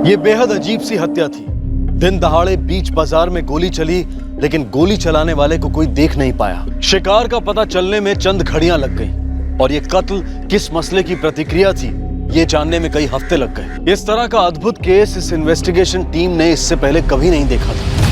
ये बेहद अजीब सी हत्या थी। दिन दहाड़े बीच बाजार में गोली चली, लेकिन गोली चलाने वाले को कोई देख नहीं पाया। शिकार का पता चलने में चंद घड़ियां लग गईं और ये कत्ल किस मसले की प्रतिक्रिया थी, ये जानने में कई हफ्ते लग गए। इस तरह का अद्भुत केस इस इन्वेस्टिगेशन टीम ने इससे पहले कभी नहीं देखा था।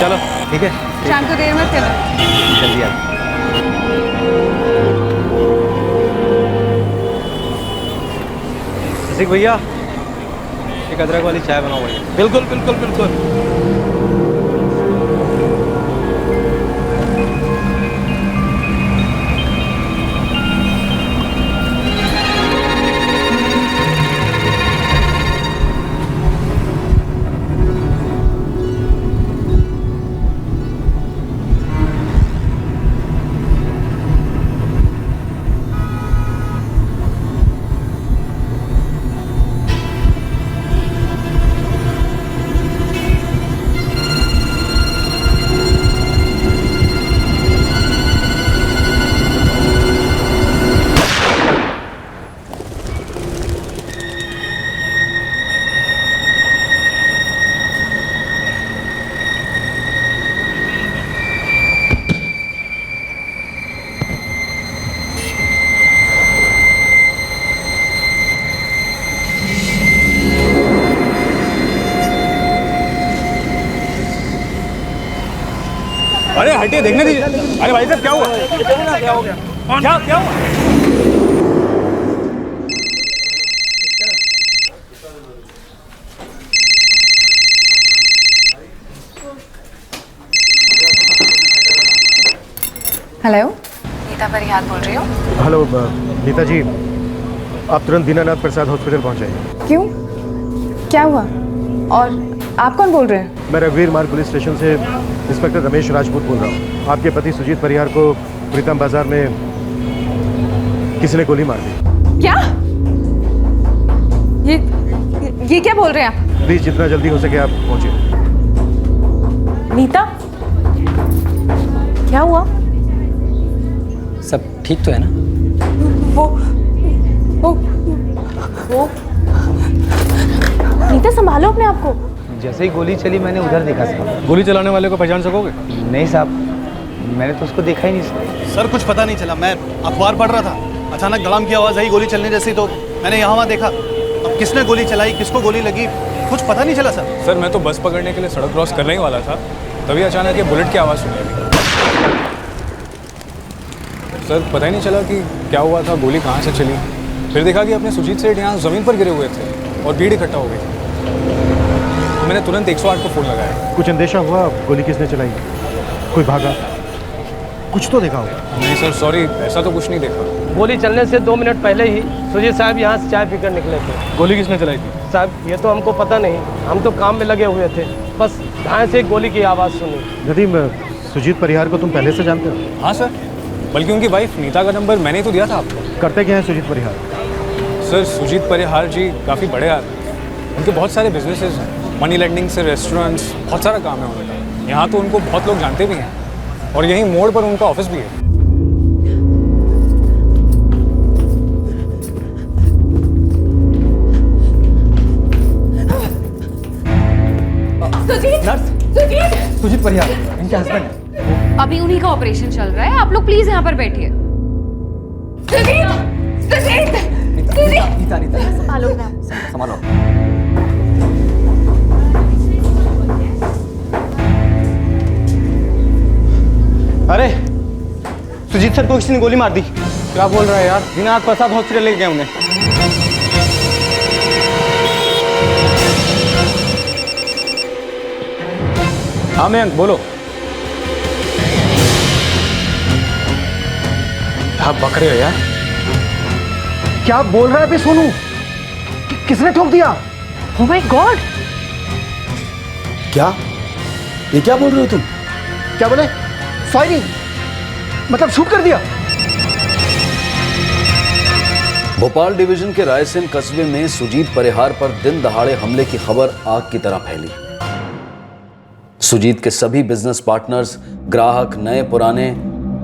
चलो ठीक है। शाम को देर मत करना। जल्दी आ। रसिक भैया एक अदरक वाली चाय बनाओ भैया। बिल्कुल बिल्कुल बिल्कुल। अरे हटिए, देखने दीजिए। अरे भाई साहब क्या हुआ? क्या हो गया? क्या हुआ? हेलो, नीता परिहार बोल रही हो। हेलो नीता जी, आप तुरंत दीनानाथ प्रसाद हॉस्पिटल पहुंच जाइए। क्यों, क्या हुआ? और आप कौन बोल रहे हैं? मैं रघुवीर मार्ग पुलिस स्टेशन से इंस्पेक्टर रमेश राजपूत बोल रहा हूँ। आपके पति सुजीत परिहार को प्रीतम बाजार में किसी ने गोली मार दी। क्या? ये क्या बोल रहे हैं आप? प्लीज जितना जल्दी हो सके आप पहुंचिए। नीता, क्या हुआ? सब ठीक तो है ना? वो नीता, संभालो अपने आप को। जैसे ही गोली चली मैंने उधर देखा साहब। गोली चलाने वाले को पहचान सकोगे? नहीं साहब, मैंने तो उसको देखा ही नहीं सर। सर कुछ पता नहीं चला, मैं अखबार पढ़ रहा था, अचानक धड़ाम की आवाज़ आई गोली चलने जैसी, तो मैंने यहाँ वहाँ देखा। अब किसने गोली चलाई, किसको गोली लगी, कुछ पता नहीं चला सर। सर मैं तो बस पकड़ने के लिए सड़क क्रॉस करने ही वाला था, तभी अचानक ये बुलेट की आवाज़ सुनी अभी। सर पता ही नहीं चला कि क्या हुआ था, गोली कहाँ से चली। फिर देखा कि अपने सुजीत सेठ यहाँ ज़मीन पर गिरे हुए थे और भीड़ इकट्ठा हो गई। तो मैंने तुरंत 108 को फ़ोन लगाया। कुछ अंदेशा हुआ गोली किसने चलाई? कोई भागा? कुछ तो देखा होगा। नहीं सर सॉरी, ऐसा तो कुछ नहीं देखा। गोली चलने से 2 मिनट पहले ही सुजीत साहब यहाँ से चाय पीकर निकले थे। गोली किसने चलाई थी? साहब ये तो हमको पता नहीं, हम तो काम में लगे हुए थे, बस धाए से गोली की आवाज़ सुनी। नदीम, सुजीत परिहार को तुम पहले से जानते हो? हाँ सर, बल्कि उनकी वाइफ नीता का नंबर मैंने तो दिया था आपको। करते क्या है सुजीत परिहार? सर सुजीत परिहार जी काफ़ी बड़े आदमी हैं, उनके बहुत सारे बिजनेसेस हैं, मनी लेंडिंग से रेस्टोरेंट्स, बहुत सारा काम है उनका। यहाँ तो उनको बहुत लोग जानते भी हैं और यहीं मोड़ पर उनका ऑफिस भी है। सुजीत! नर्स! सुजीत! सुजीत परिहार इनके हस्बैंड है। अभी उन्हीं का ऑपरेशन चल रहा है, आप लोग प्लीज यहाँ पर बैठिए। संभालो। अरे सुजीत सर को किसी ने गोली मार दी। क्या बोल रहा है यार? दिनानाथ प्रसाद हॉस्पिटल ले गए उन्हें। हाँ मयंक बोलो। आप बक रहे हो यार? क्या बोल रहा है बे सोनू? किसने ठोक दिया? Oh my God! क्या? ये क्या बोल रहे हो तुम? क्या बोले? फायरिंग मतलब शूट कर दिया? भोपाल डिवीजन के रायसेन कस्बे में सुजीत परिहार पर दिन दहाड़े हमले की खबर आग की तरह फैली। सुजीत के सभी बिजनेस पार्टनर्स, ग्राहक, नए पुराने,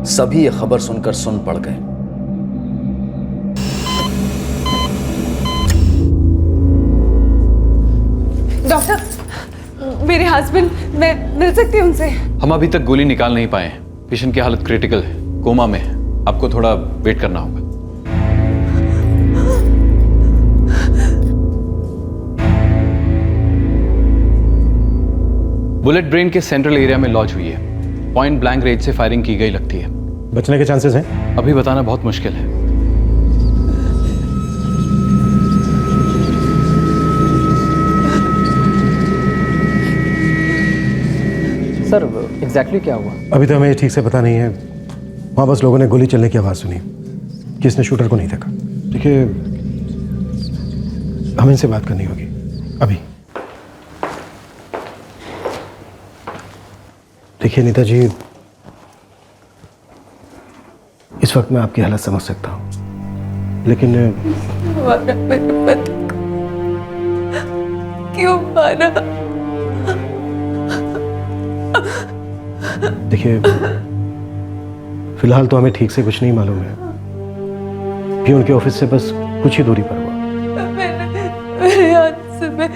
सभी ये खबर सुनकर सुन पड़ गए। डॉक्टर, मेरे हस्बैंड, मैं मिल सकती हूँ उनसे? हम अभी तक गोली निकाल नहीं पाए हैं। पेशेंट की हालत क्रिटिकल है, कोमा में है। आपको थोड़ा वेट करना होगा। बुलेट ब्रेन के सेंट्रल एरिया में लॉन्च हुई है। पॉइंट ब्लैंक रेंज से फायरिंग की गई लगती है। बचने के चांसेस हैं? अभी बताना बहुत मुश्किल है। सर एग्जैक्टली क्या हुआ? अभी तो हमें ठीक से पता नहीं है। वहाँ बस लोगों ने गोली चलने की आवाज़ सुनी, किसने शूटर को नहीं देखा। देखिए, हमें इनसे बात करनी होगी अभी। देखिए नीता जी, इस वक्त मैं आपकी हालत समझ सकता हूँ, लेकिन मेरे पति क्यों मारा? देखिए, फिलहाल तो हमें ठीक से कुछ नहीं मालूम है। ये उनके ऑफिस से बस कुछ ही दूरी पर हुआ। मेरे हाथ से मैं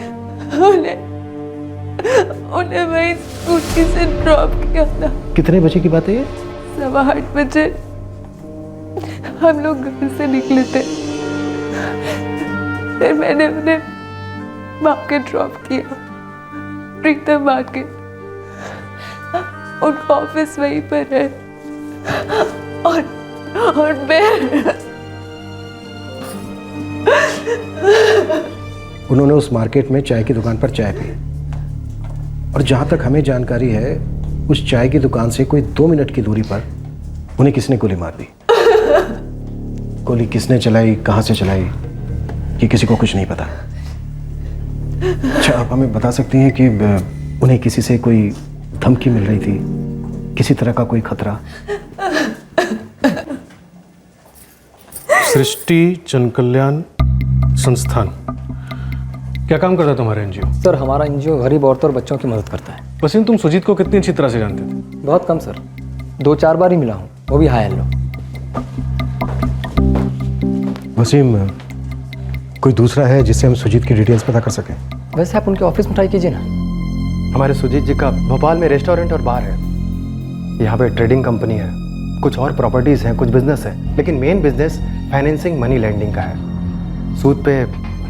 उन्हें वही स्कूटी से ड्रॉप किया था। कितने बजे की बात है ये? 8:15 बजे हम लोग घर से निकले थे। फिर मैंने उन्हें मार्केट ड्रॉप किया, प्रीतम मार्केट। उनका ऑफिस वहीं पर है और मैं उन्होंने उस मार्केट में चाय की दुकान पर चाय पी, और जहां तक हमें जानकारी है, उस चाय की दुकान से कोई 2 मिनट की दूरी पर उन्हें किसने गोली मार दी। गोली किसने चलाई, कहां से चलाई, ये किसी को कुछ नहीं पता। अच्छा, आप हमें बता सकती हैं कि उन्हें किसी से कोई धमकी मिल रही थी, किसी तरह का कोई खतरा? सृष्टि जन कल्याण संस्थान क्या काम करता है तुम्हारा एनजीओ? सर हमारा एनजीओ गरीब औरतों और बच्चों की मदद करता है। वसीम, तुम सुजीत को कितनी अच्छी तरह से जानते थे? बहुत कम सर, 2-4 बार ही मिला हूँ, वो भी हाय हेलो। वसीम, कोई दूसरा है जिससे हम सुजीत की डिटेल्स पता कर सकें? वैसे आप उनके ऑफिस में ट्राई कीजिए ना। हमारे सुजीत जी का भोपाल में रेस्टोरेंट और बार है। यहाँ पे ट्रेडिंग कंपनी है, कुछ और प्रॉपर्टीज़ हैं, कुछ बिजनेस है, लेकिन main business financing, money lending का है। सूद पे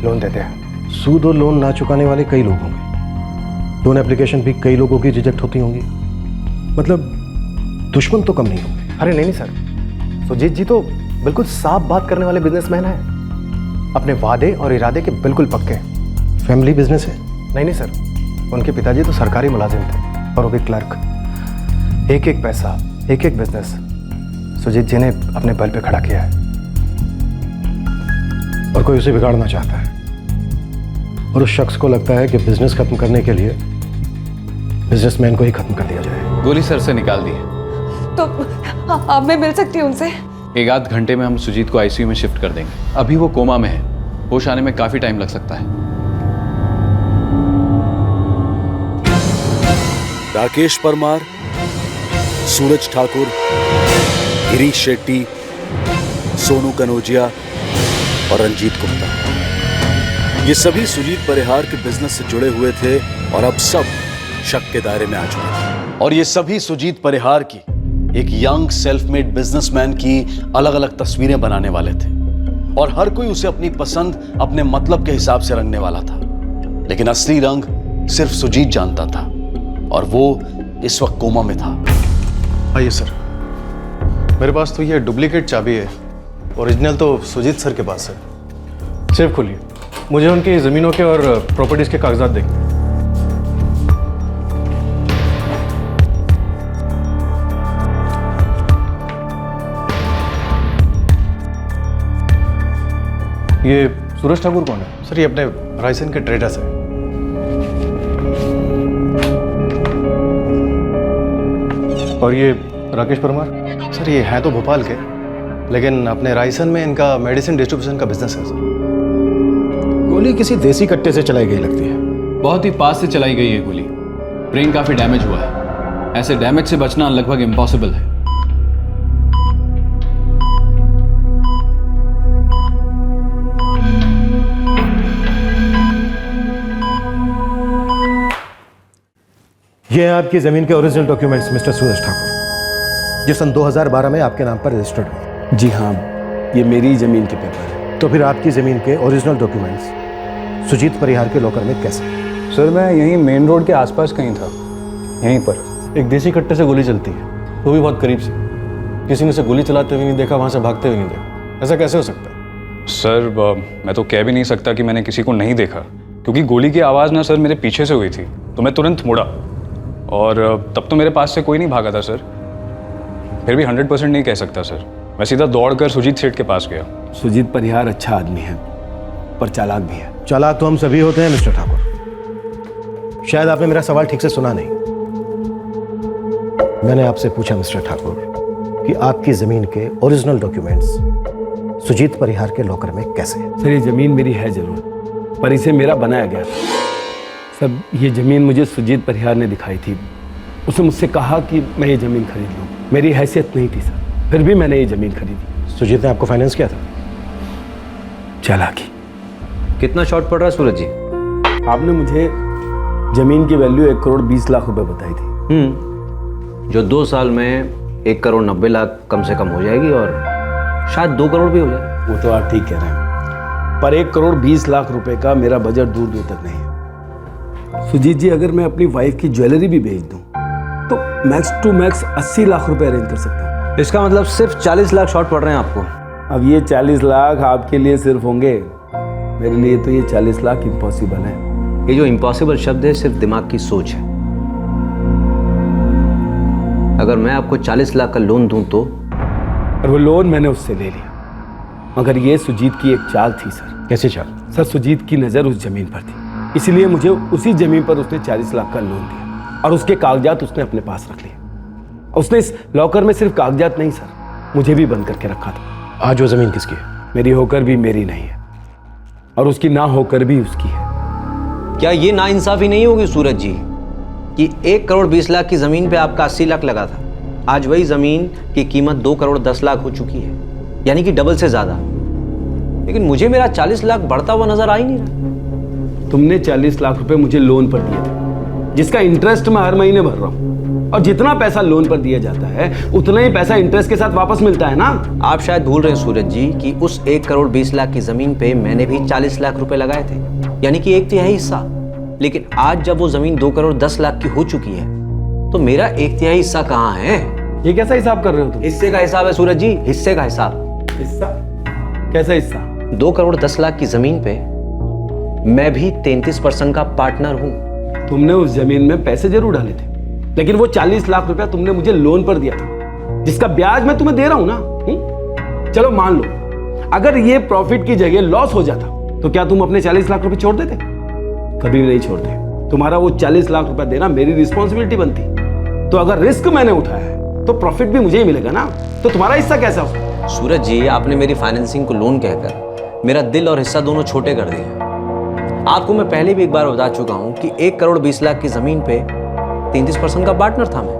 लोन देते हैं। सूद और लोन ना चुकाने वाले कई लोग होंगे। लोन एप्लीकेशन भी कई लोगों की रिजेक्ट होती होंगी। मतलब दुश्मन तो कम नहीं होंगे। अरे नहीं सर, सुजीत जी तो बिल्कुल साफ बात करने वाले बिजनेसमैन हैं, अपने वादे और इरादे के बिल्कुल पक्के। फैमिली बिजनेस है? नहीं सर, उनके पिताजी तो सरकारी मुलाजिम थे और वो भी क्लर्क। एक एक पैसा, एक एक बिजनेस सुजीत जी ने अपने बल पे खड़ा किया है। और कोई उसे बिगाड़ना चाहता है, और उस शख्स को लगता है कि बिजनेस खत्म करने के लिए बिजनेसमैन को ही खत्म कर दिया जाए। गोली सर से निकाल दी है। तो अब मैं मिल सकती हूँ उनसे? 1-8 घंटे में हम सुजीत को आईसीयू में शिफ्ट कर देंगे। अभी वो कोमा में है, होश आने में काफी टाइम लग सकता है। राकेश परमार, सूरज ठाकुर, गिरीश शेट्टी, सोनू कनौजिया और रंजीत गुप्ता, ये सभी सुजीत परिहार के बिजनेस से जुड़े हुए थे और अब सब शक के दायरे में आ चुके हैं। और ये सभी सुजीत परिहार की एक यंग सेल्फ मेड बिजनेसमैन की अलग अलग तस्वीरें बनाने वाले थे और हर कोई उसे अपनी पसंद अपने मतलब के हिसाब से रंगने वाला था, लेकिन असली रंग सिर्फ सुजीत जानता था और वो इस वक्त कोमा में था। आइए सर, मेरे पास तो ये डुप्लीकेट चाबी है, ओरिजिनल तो सुजीत सर के पास है। सेफ खोलिए, मुझे उनकी ज़मीनों के और प्रॉपर्टीज़ के कागजात देखने। ये सूरज ठाकुर कौन है? सर ये अपने रायसन के ट्रेडर्स हैं। और ये राकेश परमार? सर ये हैं तो भोपाल के, लेकिन अपने रायसन में इनका मेडिसिन डिस्ट्रीब्यूशन का बिजनेस है सर। गोली किसी देसी कट्टे से चलाई गई लगती है। बहुत ही पास से चलाई गई है गोली। ब्रेन काफ़ी डैमेज हुआ है। ऐसे डैमेज से बचना लगभग इम्पॉसिबल है। ये हैं आपकी ज़मीन के ओरिजिनल डॉक्यूमेंट्स मिस्टर सूरज ठाकुर, जो सन 2012 में आपके नाम पर रजिस्टर्ड हुए। जी हाँ, ये मेरी ज़मीन के पेपर है। तो फिर आपकी ज़मीन के ओरिजिनल डॉक्यूमेंट्स सुजीत परिहार के लॉकर में कैसे? सर मैं यहीं मेन रोड के आसपास कहीं था, यहीं पर। एक देसी कट्टे से गोली चलती है, वो भी बहुत करीब से। किसी ने उसे गोली चलाते हुए नहीं देखा, वहाँ से भागते हुए नहीं देखा। ऐसा कैसे हो सकता है? सर मैं तो कह भी नहीं सकता कि मैंने किसी को नहीं देखा, क्योंकि गोली की आवाज़ ना सर मेरे पीछे से हुई थी, तो मैं तुरंत मुड़ा और तब तो मेरे पास से कोई नहीं भागा था सर। फिर भी 100% नहीं कह सकता सर। मैं सीधा दौड़कर सुजीत सेठ के पास गया। सुजीत परिहार अच्छा आदमी है, पर चालाक भी है। चालाक तो हम सभी होते हैं मिस्टर ठाकुर। शायद आपने मेरा सवाल ठीक से सुना नहीं। मैंने आपसे पूछा मिस्टर ठाकुर कि आपकी जमीन के ओरिजिनल डॉक्यूमेंट्स सुजीत परिहार के लॉकर में कैसे? सर ये ज़मीन मेरी है ज़रूर, पर इसे मेरा बनाया गया था। सर ये ज़मीन मुझे सुजीत परिहार ने दिखाई थी। उसने मुझसे कहा कि मैं ये ज़मीन खरीद लूँ। मेरी हैसियत नहीं थी सर, फिर भी मैंने ये ज़मीन खरीदी। सुजीत ने आपको फाइनेंस किया था? चालाकी। कितना शॉर्ट पड़ रहा है सूरज जी? आपने मुझे ज़मीन की वैल्यू 1 करोड़ 20 लाख रुपए बताई थी। जो 2 साल में 1 करोड़ 90 लाख कम से कम हो जाएगी और शायद 2 करोड़ भी हो जाए। वो तो आप ठीक कह रहे हैं, पर 1 करोड़ 20 लाख रुपए का मेरा बजट दूर दूर तक नहीं है। सुजीत जी, अगर मैं अपनी वाइफ की ज्वेलरी भी बेच दूं तो मैक्स टू मैक्स 80 लाख रुपए अरेंज कर सकता हूँ। इसका मतलब सिर्फ 40 लाख शॉर्ट पड़ रहे हैं आपको। अब ये 40 लाख आपके लिए सिर्फ होंगे, मेरे लिए तो ये 40 लाख इम्पॉसिबल है। ये जो इम्पॉसिबल शब्द है सिर्फ दिमाग की सोच है। अगर मैं आपको 40 लाख का लोन दूं तो? और वो लोन मैंने उससे ले लिया, मगर ये सुजीत की एक चाल थी सर। कैसी चाल? सर सुजीत की नज़र उस जमीन पर थी, इसलिए मुझे उसी जमीन पर उसने 40 लाख का लोन दिया और उसके कागजात उसने अपने पास रख लिए। उसने इस लॉकर में सिर्फ कागजात नहीं सर, मुझे भी बंद करके रखा था। आज वो जमीन किसकी है? मेरी होकर भी मेरी नहीं है और उसकी ना होकर भी उसकी है। क्या ये नाइंसाफी नहीं होगी सूरज जी कि 1 करोड़ 20 लाख की जमीन पे आपका 80 लाख लगा था, आज वही जमीन की कीमत 2 करोड़ 10 लाख हो चुकी है, यानी कि डबल से ज्यादा। लेकिन मुझे मेरा 40 लाख बढ़ता हुआ नजर आ ही नहीं रहा। तुमने 40 लाख रुपए मुझे लोन पर दिए थे, जिसका इंटरेस्ट मैं हर महीने भर रहा हूँ, और जितना पैसा लोन पर दिया जाता है उतना ही पैसा इंटरेस्ट के साथ वापस मिलता है ना। आप शायद भूल रहे हैं सूरज जी कि उस 1 करोड़ 20 लाख की जमीन पे मैंने भी 40 लाख रुपए लगाए थे, यानी कि 1/3 हिस्सा। लेकिन आज जब वो जमीन 2 करोड़ 10 लाख की हो चुकी है तो मेरा 1/3 हिस्सा कहाँ है? ये कैसा हिसाब कर रहे हो तुम? हिस्से का हिसाब है सूरज जी, हिस्से का हिसाब। हिस्सा? कैसा हिस्सा? 2 करोड़ 10 लाख की जमीन पे मैं भी 33% का पार्टनर हूं। तुमने उस जमीन में पैसे जरूर डाले थे, लेकिन वो 40 लाख रुपया तुमने मुझे लोन पर दिया था, जिसका ब्याज मैं तुम्हें दे रहा हूं ना। चलो मान लो अगर ये प्रॉफिट की जगह लॉस हो जाता तो क्या तुम अपने 40 लाख रुपए छोड़ देते? कभी नहीं छोड़ते। तुम्हारा वो 40 लाख रुपया देना मेरी रिस्पॉन्सिबिलिटी बनती। तो अगर रिस्क मैंने उठाया है तो प्रॉफिट भी मुझे ही मिलेगा ना, तो तुम्हारा हिस्सा कैसा हो? सूरज जी, आपने मेरी फाइनेंसिंग को लोन कहकर मेरा दिल और हिस्सा दोनों छोटे कर दिए। आपको मैं पहले भी एक बार बता चुका हूं कि 1 करोड़ 20 लाख की जमीन पे 33% का पार्टनर था मैं।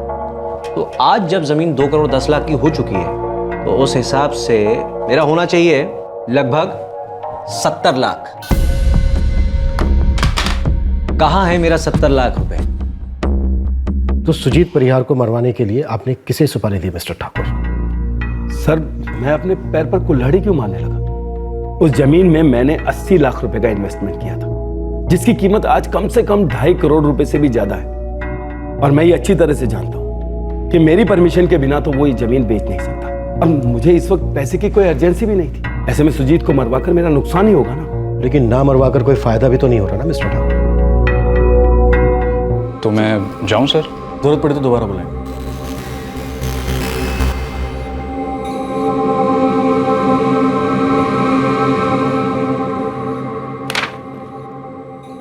तो आज जब जमीन 2 करोड़ 10 लाख की हो चुकी है तो उस हिसाब से मेरा होना चाहिए लगभग 70 लाख। कहां है मेरा 70 लाख रुपए? तो सुजीत परिहार को मरवाने के लिए आपने किसे सुपारी दी मिस्टर ठाकुर? सर, मैं अपने पैर पर कुल्हाड़ी क्यों मारने लगा? उस जमीन में मैंने 80 लाख रुपए का इन्वेस्टमेंट किया था, जिसकी कीमत आज कम से कम 2.5 करोड़ रुपए से भी ज्यादा है। और मैं ये अच्छी तरह से जानता हूं कि मेरी परमिशन के बिना तो वो ये जमीन बेच नहीं सकता। और मुझे इस वक्त पैसे की कोई अर्जेंसी भी नहीं थी। ऐसे में सुजीत को मरवाकर मेरा नुकसान ही होगा ना। लेकिन ना मरवाकर कोई फायदा भी तो नहीं हो रहा ना मिस्टर ठाकुर। तो मैं जाऊं सर? जरूरत पड़ी तो दोबारा बुलाएं।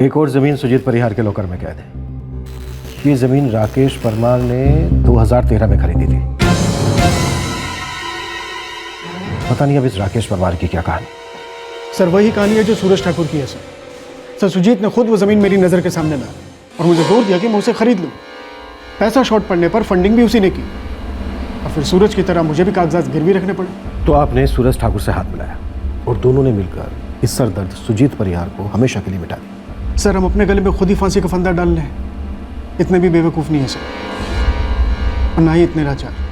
एक और जमीन सुजीत परिहार के लॉकर में कह दें। ये जमीन राकेश परमार ने 2013 में खरीदी थी। पता नहीं अब इस राकेश परमार की क्या कहानी। सर वही कहानी है जो सूरज ठाकुर की है सर। सुजीत ने खुद वो ज़मीन मेरी नज़र के सामने ला और मुझे जोर दिया कि मैं उसे खरीद लूँ। पैसा शॉर्ट पड़ने पर फंडिंग भी उसी ने की और फिर सूरज की तरह मुझे भी कागजात गिरवी रखने पड़े। तो आपने सूरज ठाकुर से हाथ मिलाया और दोनों ने मिलकर इस सरदर्द सुजीत परिहार को हमेशा के लिए मिटा दिया। सर हम अपने गले में खुद ही फांसी का फंदा डाल रहे हैं। इतने भी बेवकूफ़ नहीं है सर, और ना ही इतने लाचार।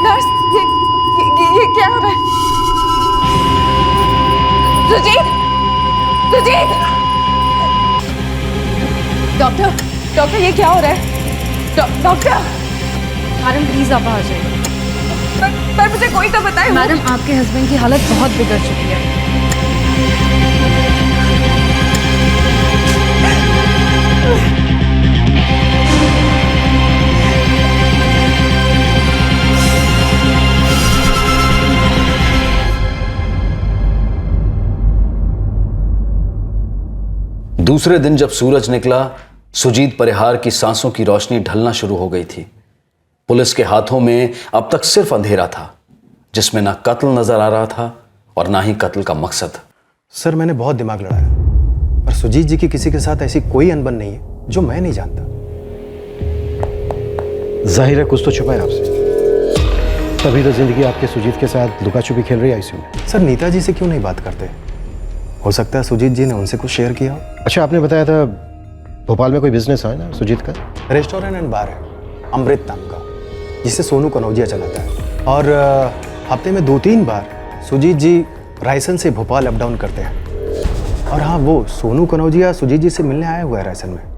नर्स, ये क्या हो रहा है? सुजीत, सुजीत! डॉक्टर ये क्या हो रहा है? डॉक्टर! मैडम प्लीज आप आ जाइए। पर मुझे कोई तो बताए। मैडम आपके हस्बैंड की हालत बहुत बिगड़ चुकी है। दूसरे दिन जब सूरज निकला, सुजीत परिहार की सांसों की रोशनी ढलना शुरू हो गई थी। पुलिस के हाथों में अब तक सिर्फ अंधेरा था, जिसमें ना कत्ल नजर आ रहा था और ना ही कत्ल का मकसद। सर मैंने बहुत दिमाग लड़ाया, पर सुजीत जी की किसी के साथ ऐसी कोई अनबन नहीं है जो मैं नहीं जानता। जाहिर है कुछ तो छुपा है आपसे, तभी तो जिंदगी आपके सुजीत के साथ लुका छुपी खेल रही है आईसीयू में। सर नीता जी से क्यों नहीं बात करते? हो सकता है सुजीत जी ने उनसे कुछ शेयर किया हो। अच्छा, आपने बताया था भोपाल में कोई बिजनेस है ना सुजीत का? रेस्टोरेंट एंड बार है, अमृत नाम का, जिसे सोनू कनौजिया चलाता है। और हफ्ते में 2-3 बार सुजीत जी रायसन से भोपाल अप डाउन करते हैं। और हाँ, वो सोनू कनौजिया सुजीत जी से मिलने आया हुआ है रायसन में।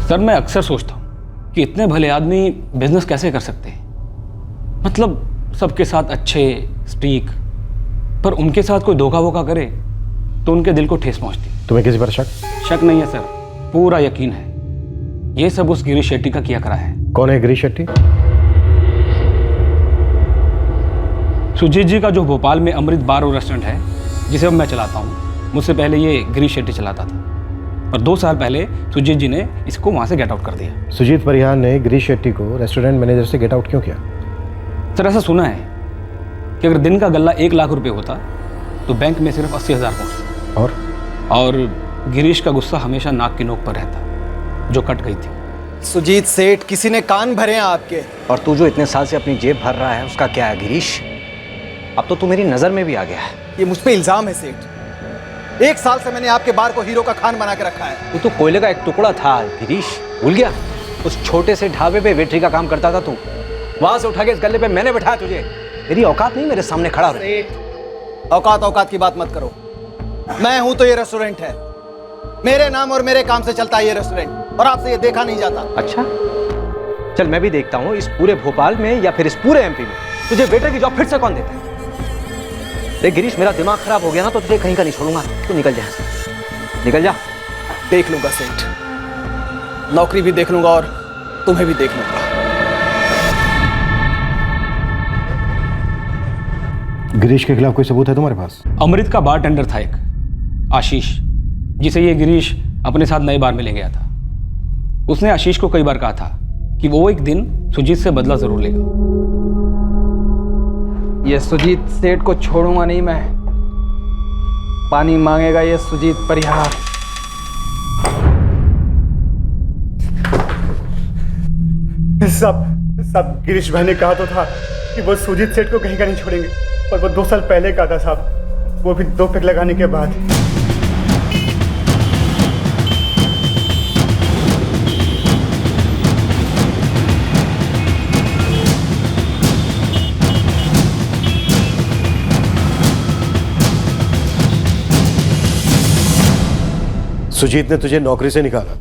सर मैं अक्सर सोचता हूँ कि इतने भले आदमी बिजनेस कैसे कर सकते हैं। मतलब सबके साथ अच्छे स्टीक, पर उनके साथ कोई धोखा वोखा करे तो उनके दिल को ठेस पहुंचती। तुम्हें किसी पर शक? शक नहीं है सर, पूरा यकीन है। ये सब उस गिरीश शेट्टी का किया करा है। कौन है गिरीश शेट्टी? सुजीत जी का जो भोपाल में अमृत बार और रेस्टोरेंट है, जिसे अब मैं चलाता हूँ, मुझसे पहले ये गिरीश शेट्टी चलाता था और 2 साल पहले सुजीत जी ने इसको वहां से गेट आउट कर दिया। सुजीत परिहार ने गिरीश शेट्टी को रेस्टोरेंट मैनेजर से गेट आउट क्यों किया? सर ऐसा सुना है कि अगर दिन का गल्ला 1 लाख रुपए होता तो बैंक में सिर्फ 80,000 पहुंचता। और गिरीश का गुस्सा हमेशा नाक की नोक पर रहता, जो कट गई थी। सुजीत सेठ, किसी ने कान भरे हैं आपके। और तू जो इतने साल से अपनी जेब भर रहा है उसका क्या है गिरीश? अब तो तू मेरी नजर में भी आ गया है। ये मुझ पे इल्जाम है सेठ। 1 साल से मैंने आपके बार को हीरो का खान बना के रखा है। तू तो कोयले का एक टुकड़ा था गिरीश, भूल गया? उस छोटे से ढाबे पे वेटरी का काम करता था तू। वहां से उठा के इस गल्ले पे मैंने बैठाया तुझे। मेरी औकात नहीं मेरे सामने खड़ा रहे। औकात की बात मत करो। मैं हूं तो ये रेस्टोरेंट है, मेरे नाम और मेरे काम से चलता है ये रेस्टोरेंट, और आपसे ये देखा नहीं जाता। अच्छा चल, मैं भी देखता हूं इस पूरे भोपाल में या फिर इस पूरे एमपी में तुझे वेटर की जॉब फिर से कौन देता है। देख गिरीश, मेरा दिमाग खराब हो गया ना तो तुझे कहीं का नहीं छोड़ूंगा। तू निकल जा, निकल जा। देख लूंगा सेठ, नौकरी भी देख लूंगा और तुम्हें भी देख लूंगा। गिरीश के खिलाफ कोई सबूत है तुम्हारे पास? अमृत का बार टेंडर था एक, आशीष, जिसे ये गिरीश अपने साथ नए बार में ले गया था। उसने आशीष को कई बार कहा था कि वो एक दिन सुजीत से बदला जरूर लेगा। ये सुजीत सेठ को छोड़ूंगा नहीं मैं। पानी मांगेगा ये सुजीत परिहार। साहब गिरीश भाई ने कहा तो था कि वो सुजीत सेठ को कहीं का नहीं छोड़ेंगे, पर वो 2 साल पहले कहा था साहब, वो भी 2 पैक लगाने के बाद। सुजीत ने तुझे नौकरी से निकाला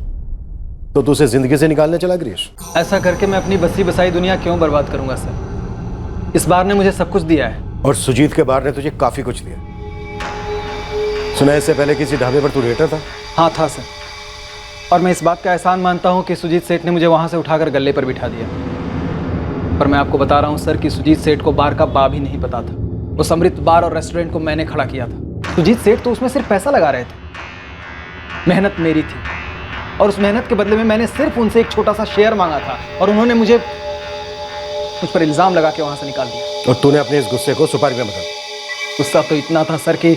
तो तू उसे जिंदगी से निकालने चला गिरीश? ऐसा करके मैं अपनी बसी बसाई दुनिया क्यों बर्बाद करूंगा सर? इस बार ने मुझे सब कुछ दिया है। और सुजीत के बार ने तुझे काफी कुछ दिया। सुना इससे पहले किसी ढाबे पर तू वेटर था? हाँ था सर, और मैं इस बात का एहसान मानता हूँ कि सुजीत सेठ ने मुझे वहाँ से उठाकर गल्ले पर बिठा दिया। पर मैं आपको बता रहा हूँ सर कि सुजीत सेठ को बार का बा भी नहीं पता था। उस अमृत बार और रेस्टोरेंट को मैंने खड़ा किया था। सुजीत सेठ तो उसमें सिर्फ पैसा लगा रहे थे, मेहनत मेरी थी, और उस मेहनत के बदले में मैंने सिर्फ उनसे एक छोटा सा शेयर मांगा था, और उन्होंने मुझ पर इल्जाम लगा के वहाँ से निकाल दिया। और तूने अपने इस गुस्से को सुपारी में बदल दिया? गुस्सा तो इतना था सर कि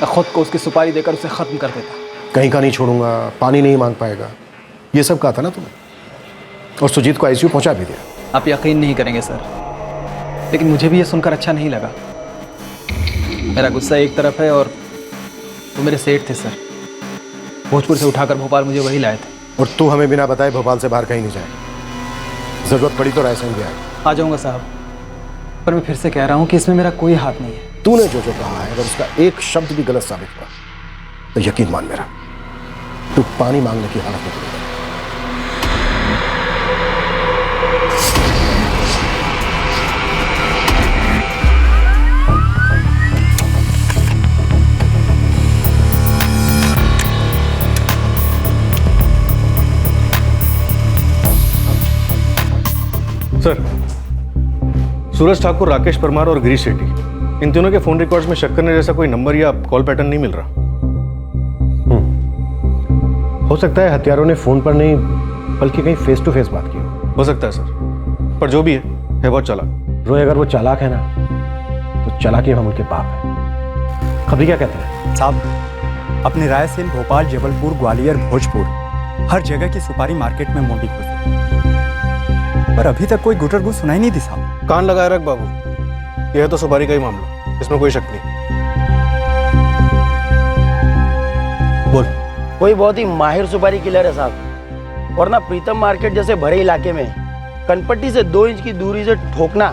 मैं खुद को उसकी सुपारी देकर उसे खत्म कर देता। कहीं का नहीं छोड़ूंगा, पानी नहीं मांग पाएगा, ये सब कहा था ना तुमने, और सुजीत को आईसीयू पहुंचा भी दिया। आप यकीन नहीं करेंगे सर, लेकिन मुझे भी ये सुनकर अच्छा नहीं लगा। मेरा गुस्सा एक तरफ है और वो मेरे सेठ थे सर, भोजपुर से उठाकर भोपाल मुझे वही लाए थे। और तू हमें बिना बताए भोपाल से बाहर कहीं नहीं जाएगा, जरूरत पड़ी तो रायसेन भी आएगा। आ जाऊंगा साहब, पर मैं फिर से कह रहा हूँ कि इसमें मेरा कोई हाथ नहीं है। तूने जो जो कहा है अगर उसका एक शब्द भी गलत साबित हुआ तो यकीन मान मेरा, तू पानी मांगने की हालत में पड़ेगा। सर, सूरज ठाकुर, राकेश परमार और गिरीश शेट्टी, इन तीनों के फोन रिकॉर्ड्स में शक करने जैसा कोई नंबर या कॉल पैटर्न नहीं मिल रहा। हो सकता है हत्यारों ने फोन पर नहीं बल्कि कहीं फेस टू फेस बात की हो सकता है सर, पर जो भी है बहुत चालाक। रोए, अगर वो चालाक है ना तो चालाकी हम उनके बाप है। खबरी क्या कहते हैं साहब? अपने रायसेन, भोपाल, जबलपुर, ग्वालियर, भोजपुर, हर जगह की सुपारी मार्केट में मोटी खोजी, पर अभी तक कोई गुटरगु सुनाई नहीं दी साहब। कान लगाए रख बाबू, यह है तो सुपारी का ही मामला, इसमें कोई शक नहीं। बोल। कोई बहुत ही माहिर सुपारी किलर है साहब, वरना प्रीतम मार्केट जैसे भरे इलाके में कनपट्टी से 2 इंच की दूरी से ठोकना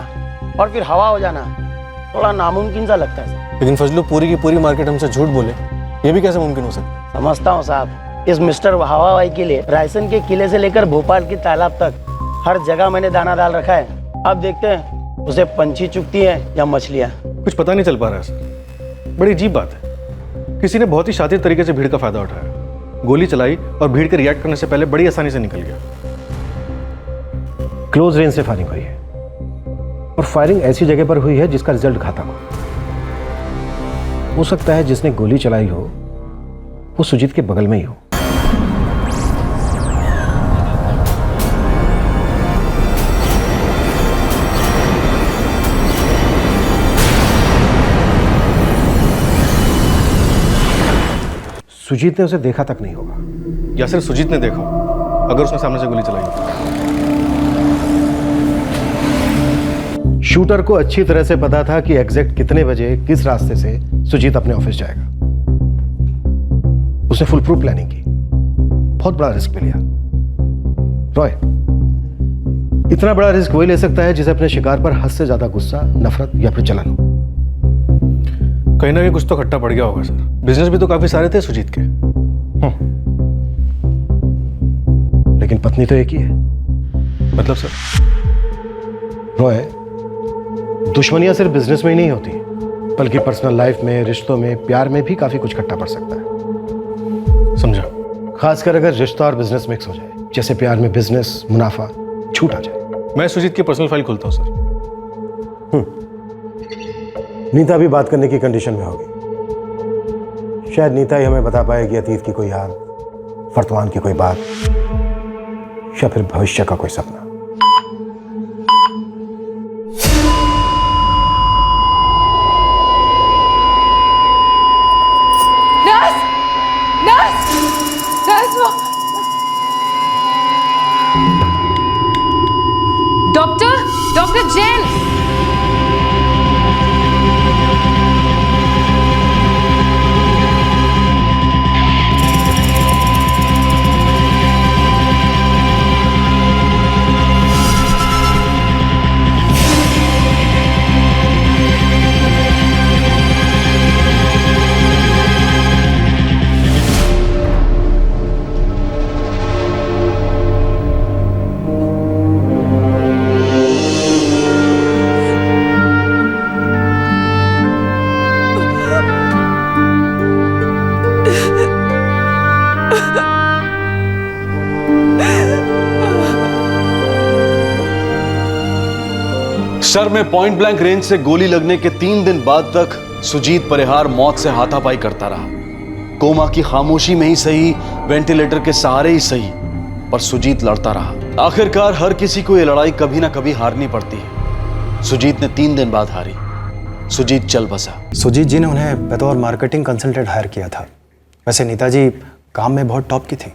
और फिर हवा हो जाना थोड़ा नामुमकिन सा लगता है। लेकिन फजलू पूरी की पूरी मार्केट हमसे झूठ बोले, ये भी कैसे मुमकिन हो सकता है? समझता हूँ साहब, इस मिस्टर हवाबाई के लिए रायसेन के किले से लेकर भोपाल की तालाब तक हर जगह मैंने दाना डाल रखा है। अब देखते हैं उसे पंछी चुगती है या मछलियाँ। कुछ पता नहीं चल पा रहा है सर। बड़ी अजीब बात है, किसी ने बहुत ही शातिर तरीके से भीड़ का फायदा उठाया, गोली चलाई और भीड़ के रिएक्ट करने से पहले बड़ी आसानी से निकल गया। क्लोज रेंज से फायरिंग हुई है, और फायरिंग ऐसी जगह पर हुई है जिसका रिजल्ट घातक हो सकता है जिसने गोली चलाई हो वो सुजीत के बगल में ही हो। सुजीत ने उसे देखा तक नहीं होगा, या सिर्फ सुजीत ने देखा अगर उसने सामने से गोली चलाई हो। शूटर को अच्छी तरह से पता था कि एग्जैक्ट कितने बजे किस रास्ते से सुजीत अपने ऑफिस जाएगा। उसने फुल प्रूफ प्लानिंग की, बहुत बड़ा रिस्क भी लिया। रॉय, इतना बड़ा रिस्क वही ले सकता है जिसे अपने शिकार पर हद से ज्यादा गुस्सा, नफरत या फिर जलन हो। कहीं ना कहीं कुछ तो खट्टा पड़ गया होगा सर। बिजनेस भी तो काफी सारे थे सुजीत के। लेकिन पत्नी तो एक ही है। मतलब सर? रॉय, दुश्मनियां सिर्फ बिजनेस में ही नहीं होती, बल्कि पर्सनल लाइफ में, रिश्तों में, प्यार में भी काफी कुछ खट्टा पड़ सकता है। समझा? खासकर अगर रिश्ता और बिजनेस मिक्स हो जाए, जैसे प्यार में बिजनेस, मुनाफा छूट आ जाए। मैं सुजीत की पर्सनल फाइल खोलता हूं सर। नीता भी बात करने की कंडीशन में होगी। शायद नीता ही हमें बता पाएगी अतीत की कोई याद, वर्तमान की कोई बात, या फिर भविष्य का कोई सपना। डॉक्टर जैन। सर में पॉइंट ब्लैंक रेंज से गोली लगने के 3 दिन बाद तक सुजीत परिहार मौत से हाथापाई करता रहा। कोमा की खामोशी में ही सही, वेंटिलेटर के सहारे ही सही, पर सुजीत लड़ता रहा। आखिरकार हर किसी को यह लड़ाई कभी ना कभी हारनी पड़ती है। सुजीत ने 3 दिन बाद हारी। सुजीत चल बसा। सुजीत जी ने उन्हें बतौर मार्केटिंग कंसल्टेंट हायर किया था। वैसे नीता जी काम में बहुत टॉप की थी।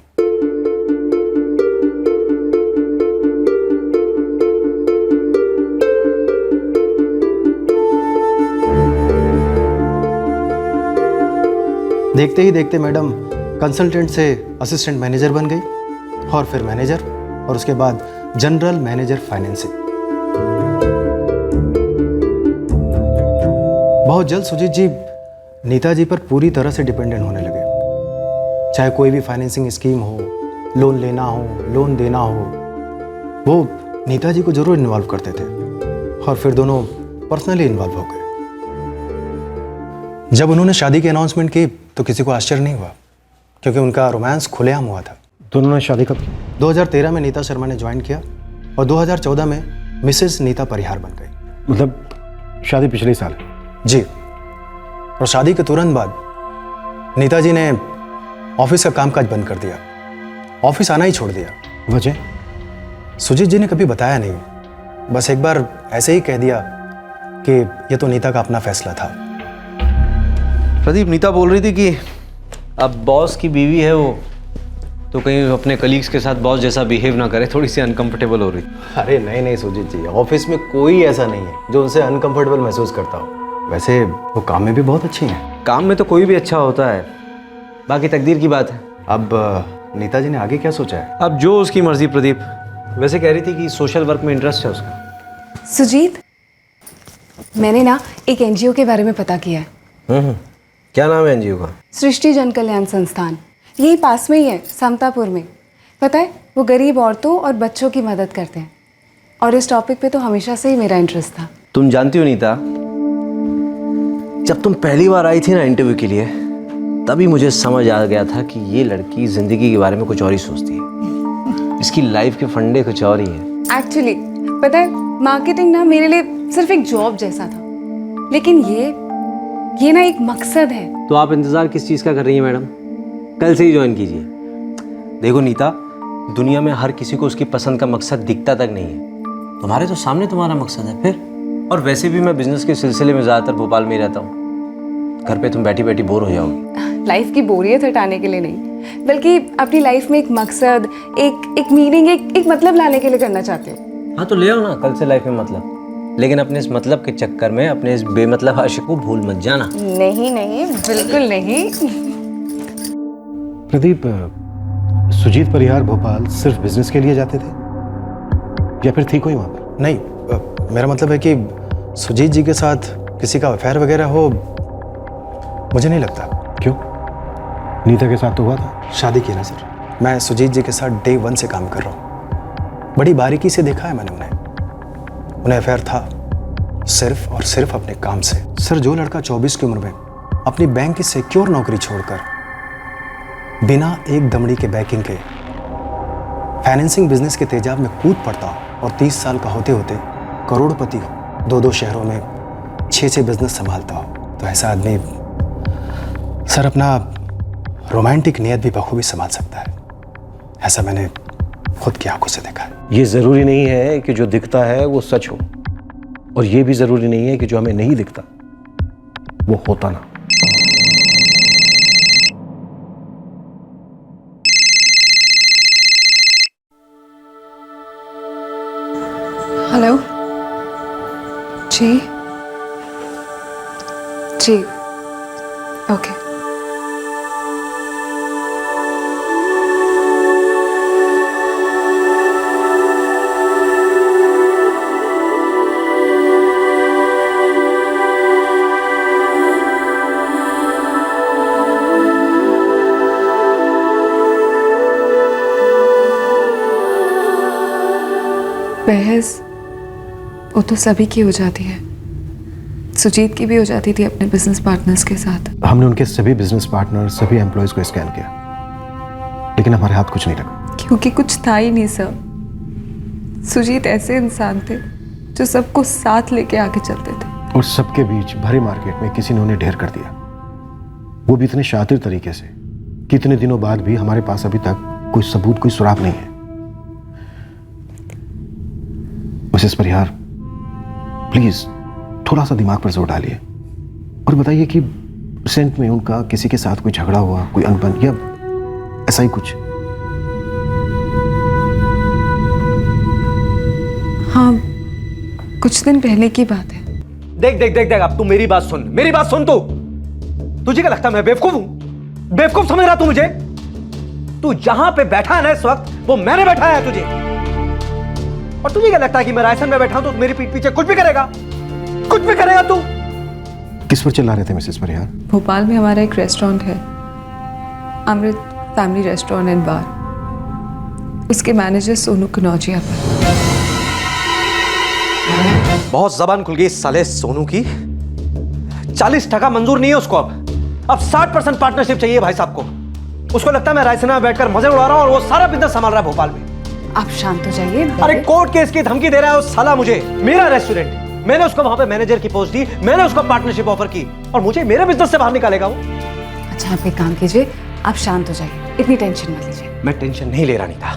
देखते ही देखते मैडम कंसल्टेंट से असिस्टेंट मैनेजर बन गई और फिर मैनेजर और उसके बाद जनरल मैनेजर फाइनेंसिंग। बहुत जल्द सुजीत जी नीता जी पर पूरी तरह से डिपेंडेंट होने लगे। चाहे कोई भी फाइनेंसिंग स्कीम हो, लोन लेना हो, लोन देना हो, वो नीता जी को जरूर इन्वॉल्व करते थे और फिर दोनों पर्सनली इन्वॉल्व हो गए। जब उन्होंने शादी की अनाउंसमेंट की तो किसी को आश्चर्य नहीं हुआ, क्योंकि उनका रोमांस खुलेआम हुआ था। दोनों ने शादी कब की? 2013 में नीता शर्मा ने ज्वाइन किया और 2014 में मिसेस नीता परिहार बन गई। मतलब शादी पिछले साल? जी। और शादी के तुरंत बाद नीता जी ने ऑफिस का कामकाज बंद कर दिया, ऑफिस आना ही छोड़ दिया। वजह? सुजीत जी ने कभी बताया नहीं, बस एक बार ऐसे ही कह दिया कि ये तो नीता का अपना फैसला था। प्रदीप, नीता बोल रही थी कि अब बॉस की बीवी है वो, तो कहीं अपने कलीग्स के साथ बॉस जैसा बिहेव ना करे, थोड़ी सी अनकंफर्टेबल हो रही। अरे नहीं नहीं सुजीत जी, ऑफिस में कोई ऐसा नहीं है जो उनसे अनकंफर्टेबल महसूस करता हो। वैसे वो काम में भी बहुत अच्छी हैं। काम में तो कोई भी अच्छा होता है, बाकी तकदीर की बात है। अब नीता जी ने आगे क्या सोचा है? अब जो उसकी मर्जी। प्रदीप वैसे कह रही थी कि सोशल वर्क में इंटरेस्ट है उसका। सुजीत, मैंने ना एक एनजीओ के बारे में पता किया है। क्या नाम है एनजीओ का? सृष्टि जन कल्याण संस्थान। यही पास में ही है, समतापुर में। पता है, वो गरीब औरतों और बच्चों की मदद करते हैं, और इस टॉपिक पे तो हमेशा से ही मेरा इंटरेस्ट था। तुम जानती हो नीता, जब तुम पहली बार आई थी ना इंटरव्यू के लिए, तभी मुझे समझ आ गया था कि ये लड़की जिंदगी के बारे में कुछ और ही सोचती है। इसकी लाइफ के फंडे कुछ और ही है। एक्चुअली पता है, मार्केटिंग ना मेरे लिए सिर्फ एक जॉब जैसा था, लेकिन ये ना एक मकसद है। तो आप इंतजार किस चीज़ का कर रही हैं मैडम? कल से ही ज्वाइन कीजिए। देखो नीता, दुनिया में हर किसी को उसकी पसंद का मकसद दिखता तक नहीं है। तुम्हारे तो सामने तुम्हारा मकसद है फिर। और वैसे भी मैं बिजनेस के सिलसिले में ज़्यादातर भोपाल में ही रहता हूँ। घर पे तुम बैठी बैठी बोर हो जाओगी। लाइफ की बोरियत हटाने के लिए नहीं, बल्कि अपनी लाइफ में एक मकसद, एक मीनिंग, एक मतलब लाने के लिए करना चाहती हूँ। हाँ तो ले आओ ना कल से लाइफ में मतलब, लेकिन अपने इस मतलब के चक्कर में अपने इस बेमतलब आशिक को भूल मत जाना। नहीं नहीं, बिल्कुल नहीं। प्रदीप, सुजीत परिहार भोपाल सिर्फ बिजनेस के लिए जाते थे या फिर थी कोई वहाँ पर? नहीं, मेरा मतलब है कि सुजीत जी के साथ किसी का अफेयर वगैरह हो, मुझे नहीं लगता। क्यों? नीता के साथ तो हुआ था। शादी की ना सर, मैं सुजीत जी के साथ डे 1 से काम कर रहा हूँ। बड़ी बारीकी से देखा है मैंने उन्हें अफेयर था सिर्फ और सिर्फ अपने काम से। सर, जो लड़का 24 की उम्र में अपनी बैंक की सिक्योर नौकरी छोड़कर बिना एक दमड़ी के बैकिंग के फाइनेंसिंग बिजनेस के तेजाब में कूद पड़ता हो और 30 साल का होते होते करोड़पति हो, 2-2 शहरों में 6-6 बिजनेस संभालता हो, तो ऐसा आदमी सर अपना रोमांटिक नियत भी बखूबी संभाल सकता है। ऐसा मैंने खुद की आंखों से देखा है। ये जरूरी नहीं है कि जो दिखता है वो सच हो, और ये भी जरूरी नहीं है कि जो हमें नहीं दिखता वो होता ना। हेलो। जी जी ओके। बहस वो तो सभी की हो जाती है, सुजीत की भी हो जाती थी अपने बिजनेस पार्टनर्स के साथ। हमने उनके सभी बिजनेस पार्टनर, सभी एम्प्लॉयज को स्कैन किया, लेकिन हमारे हाथ कुछ नहीं लगा। क्योंकि कुछ था ही नहीं सर। सुजीत ऐसे इंसान थे जो सबको साथ लेके आगे चलते थे, और सबके बीच भरे मार्केट में किसी ने उन्हें ढेर कर दिया, वो भी इतने शातिर तरीके से कि इतने दिनों बाद भी हमारे पास अभी तक कोई सबूत, कोई सुराग नहीं है। मिसेस परिहार, प्लीज थोड़ा सा दिमाग पर जोर डालिए और बताइए कि रिसेंट में उनका किसी के साथ कोई झगड़ा हुआ, कोई अनबन या ऐसा ही कुछ? हाँ, कुछ दिन पहले की बात है। देख देख देख देख, अब तू मेरी बात सुन, मेरी बात सुन। तुझे क्या लगता है मैं बेवकूफ हूं? बेवकूफ समझ रहा तू मुझे? तू जहां पे बैठा है ना इस वक्त, वो मैंने बैठाया है तुझे। और तुझे क्या लगता है कि मैं रायसन में बैठा हूं तो मेरी पीठ पीछे कुछ भी करेगा? कुछ भी करेगा तू? किस पर चिल्ला रहे थे मिसेस परिहार? भोपाल में हमारा एक रेस्टोरेंट है, अमृत फैमिली रेस्टोरेंट एंड बार। उसके मैनेजर सोनू कनौजिया पर बहुत जबान खुल गई इस साले सोनू की। 40% मंजूर नहीं है उसको, अब 60% पार्टनरशिप चाहिए भाई साहब को। उसको लगता है मैं रायसन में बैठकर मजे उड़ा रहा हूं और वो सारा बिजनेस संभाल रहा है भोपाल में। आप शांत हो जाइए। अरे कोर्ट केस की धमकी दे रहा है उस साला मुझे। मेरा रेस्टोरेंट, मैंने उसको वहां पे मैनेजर की पोस्ट दी, मैंने उसको पार्टनरशिप ऑफर की और मुझे मेरे बिजनेस से बाहर निकालेगा वो। अच्छा आप एक काम कीजिए, आप शांत हो जाइए, इतनी टेंशन मत लीजिए। मैं टेंशन नहीं ले रहा नीता,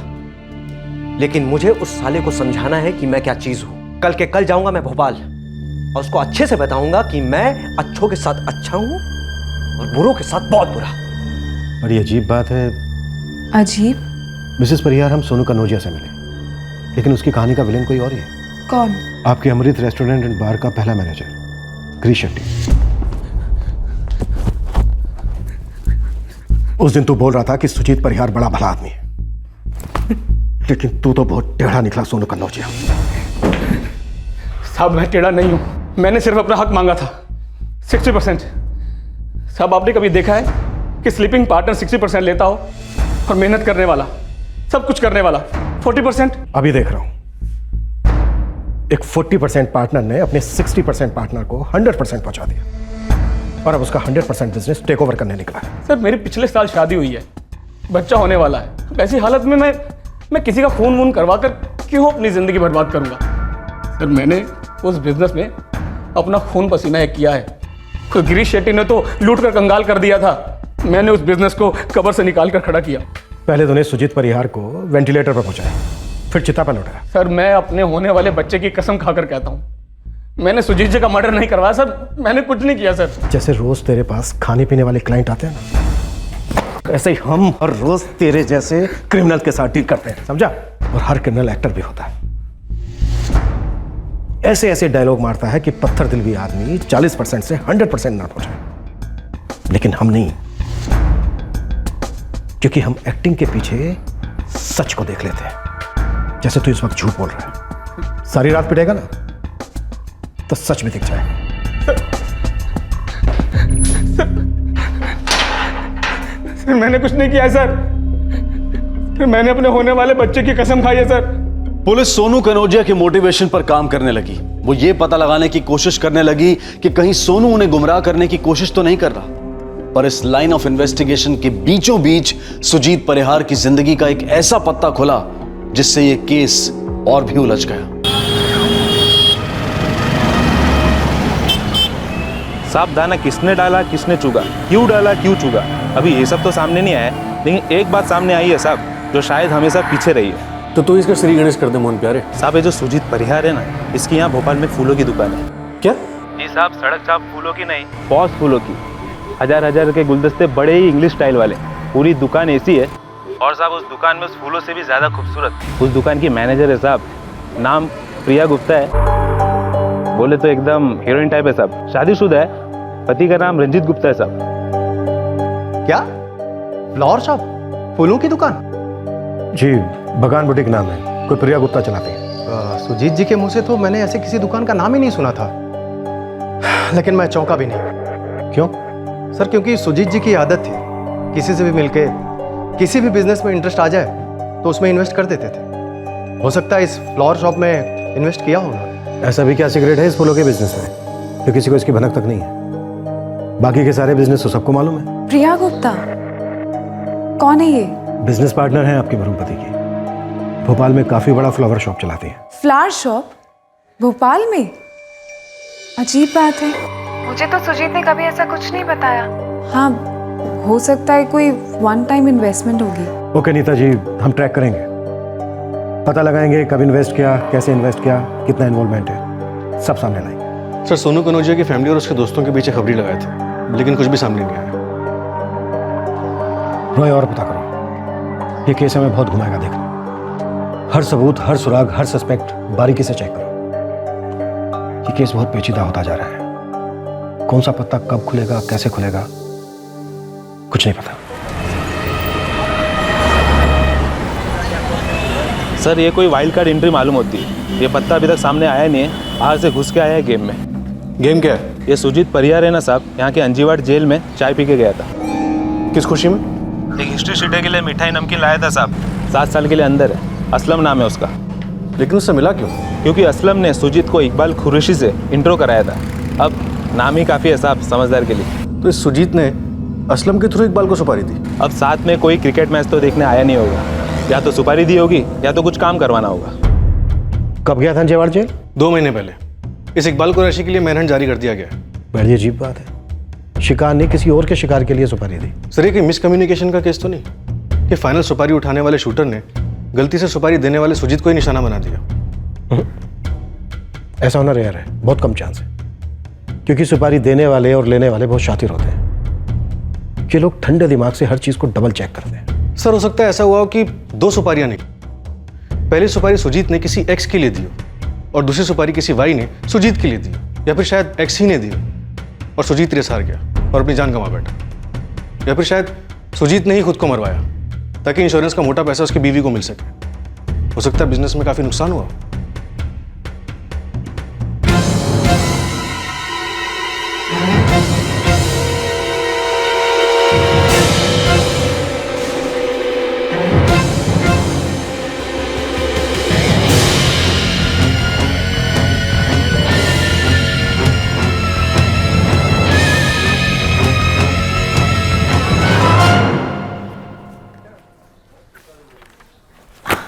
लेकिन मुझे उस साले को समझाना है कि मैं क्या चीज हूं। कल के कल जाऊंगा मैं भोपाल और उसको अच्छे से बताऊंगा कि मैं अच्छों के साथ अच्छा हूं और बुरों के साथ बहुत बुरा। बड़ी अजीब बात है। अजीब? मिसेस परिहार, हम सोनू कनौजिया से मिले, लेकिन उसकी कहानी का विलेन कोई और ही है। कौन? आपके अमृत रेस्टोरेंट एंड बार का पहला मैनेजर गिरीश शेट्टी। उस दिन तू बोल रहा था कि सुजीत परिहार बड़ा भला आदमी है, लेकिन तू तो बहुत टेढ़ा निकला सोनू कनौजिया। साहब मैं टेढ़ा नहीं हूं, मैंने सिर्फ अपना हक मांगा था 60%। साहब आपने कभी देखा है कि स्लीपिंग पार्टनर 60% लेता हो और मेहनत करने वाला, सब कुछ करने वाला 40%? अभी देख रहा हूं एक 40% पार्टनर ने अपने 60% पार्टनर को 100% पहुंचा दिया और अब उसका 100% बिजनेस टेक ओवर करने निकला है। सर मेरी पिछले साल शादी हुई है, बच्चा होने वाला है। अब ऐसी हालत में मैं किसी का खून वून करवा कर क्यों अपनी जिंदगी बर्बाद करूंगा? सर मैंने उस बिजनेस में अपना खून पसीना एक किया है। कोई गिरीश शेट्टी ने तो लूट कर कंगाल कर दिया था, मैंने उस बिजनेस को कब्र से निकाल कर खड़ा किया। पहले तूने सुजीत परिहार को वेंटिलेटर पर पहुंचाया, फिर चिता पर लौटाया। सर मैं अपने होने वाले बच्चे की कसम खाकर कहता हूं, मैंने सुजीत जी का मर्डर नहीं करवाया सर, मैंने कुछ नहीं किया सर। जैसे रोज तेरे पास खाने पीने वाले क्लाइंट आते हैं ना, ऐसे ही हम हर रोज तेरे जैसे क्रिमिनल के साथ डील करते हैं, समझा? और हर क्रिमिनल एक्टर भी होता है। ऐसे ऐसे डायलॉग मारता है कि पत्थर दिल भी आदमी 40% से 100% ना पहुंचे, लेकिन हम नहीं, क्योंकि हम एक्टिंग के पीछे सच को देख लेते हैं। जैसे तू इस वक्त झूठ बोल रहा है, सारी रात पिटेगा ना तो सच में दिख जाएगा। सर मैंने कुछ नहीं किया सर, मैंने अपने होने वाले बच्चे की कसम खाई है सर। पुलिस सोनू कनौजिया के मोटिवेशन पर काम करने लगी। वो ये पता लगाने की कोशिश करने लगी कि कहीं सोनू उन्हें गुमराह करने की कोशिश तो नहीं कर रहा। पर इस लाइन ऑफ इन्वेस्टिगेशन के बीचों बीच सुजीत परिहार की जिंदगी का एक ऐसा पत्ता खुला जिससे ये केस और भी उलझ गया। साफ दाना किसने डाला, किसने चुगा, क्यों डाला, क्यों चुगा, अभी ये सब तो सामने नहीं आया, लेकिन एक बात सामने आई है साहब, जो शायद हमेशा पीछे रही है। तो तू इसका श्री गणेश कर दे मोहन प्यारे। साहब ये जो सुजीत परिहार है ना, इसकी यहाँ भोपाल में फूलों की दुकान है। क्या? जी साहब, सड़क साहब फूलों की नहीं, पॉस फूलों की। हजार के गुलदस्ते, बड़े ही इंग्लिश स्टाइल वाले। पूरी दुकान ऐसी है, और साहब उस दुकान में उस फूलों से भी ज्यादा खूबसूरत उस दुकान की मैनेजर है साहब, नाम प्रिया गुप्ता है। बोले तो एकदम हीरोइन टाइप है साहब। शादीशुदा है, पति का नाम रंजीत गुप्ता है साहब। क्या? फ्लावर शॉप, फूलों की दुकान? जी, बगान बुटीक नाम है, कोई प्रिया गुप्ता चलाती है। सुजीत जी के मुंह से तो मैंने ऐसे किसी दुकान का नाम ही नहीं सुना था, लेकिन मैं चौंका भी नहीं। क्यों? सर क्योंकि सुजीत जी की आदत थी किसी से भी मिलके किसी भी बिजनेस में इंटरेस्ट आ जाए तो उसमें इन्वेस्ट कर देते थे। हो सकता है इस फ्लावर शॉप में इन्वेस्ट किया होगा। ऐसा भी क्या सीक्रेट है इस फूलों के बिजनेस में जो किसी को इसकी भनक तक नहीं है? बाकी के सारे बिजनेस तो सबको मालूम है। प्रिया गुप्ता कौन है ये? बिजनेस पार्टनर है आपके वरुण पति की। भोपाल में काफी बड़ा फ्लावर शॉप चलाती है। फ्लावर शॉप भोपाल में? अजीब बात है, मुझे तो सुजीत ने कभी ऐसा कुछ नहीं बताया। हाँ, हो सकता है कोई वन टाइम इन्वेस्टमेंट होगी। ओके नीता जी, हम ट्रैक करेंगे, पता लगाएंगे कब इन्वेस्ट किया, कैसे इन्वेस्ट किया, कितना इन्वॉल्वमेंट है, सब सामने लाएंगे। सर सोनू कनौजिया की फैमिली और उसके दोस्तों के पीछे खबरी लगाए थे, लेकिन कुछ भी सामने नहीं आया। रॉय, और पता करो, ये केस हमें बहुत घुमाएगा। देखना, हर सबूत, हर सुराग, हर सस्पेक्ट बारीकी से चेक करो। ये केस बहुत पेचीदा होता जा रहा है। कौन सा पत्ता कब खुलेगा, कैसे खुलेगा, कुछ नहीं पता। सर ये कोई वाइल्ड कार्ड एंट्री मालूम होती है। ये पत्ता अभी तक सामने आया नहीं है, बाहर से घुस के आया है गेम में। गेम क्या है? ये सुजीत परिहार है ना साहब, यहाँ के अंजीवाड़ जेल में चाय पी के गया था। किस खुशी में? एक हिस्ट्री शीटर के लिए मिठाई नमकीन लाया था साहब। 7 साल के लिए अंदर है, असलम नाम है उसका। लेकिन उससे मिला क्यों? क्योंकि असलम ने सुजीत को इकबाल कुरैशी से इंट्रो कराया था। अब नाम ही काफ़ी है साहब समझदार के लिए। तो इस सुजीत ने असलम के थ्रू इकबाल को सुपारी दी। अब साथ में कोई क्रिकेट मैच तो देखने आया नहीं होगा, या तो सुपारी दी होगी या तो कुछ काम करवाना होगा। कब गया था अंजेवाड़ जेल? 2 महीने पहले। इस इकबाल कुरैशी के लिए मैनहंट जारी कर दिया गया है। बड़ी अजीब बात है, शिकार ने किसी और के शिकार के लिए सुपारी दी। सर ये कोई मिसकम्युनिकेशन का केस तो नहीं कि फाइनल सुपारी उठाने वाले शूटर ने गलती से सुपारी देने वाले सुजीत को ही निशाना बना दिया? ऐसा होना रेयर है, बहुत कम चांस है, क्योंकि सुपारी देने वाले और लेने वाले बहुत शातिर होते हैं। ये लोग ठंडे दिमाग से हर चीज को डबल चेक करते हैं। सर हो सकता है ऐसा हुआ हो कि 2 सुपारियां निकली। पहली सुपारी सुजीत ने किसी एक्स के लिए दी हो और दूसरी सुपारी किसी वाई ने सुजीत के लिए दी हो, या फिर शायद एक्स ही ने दी हो और सुजीत रेस हार गया और अपनी जान गंवा बैठा, या फिर शायद सुजीत ने ही खुद को मरवाया ताकि इंश्योरेंस का मोटा पैसा उसकी बीवी को मिल सके। हो सकता है बिजनेस में काफी नुकसान हुआ।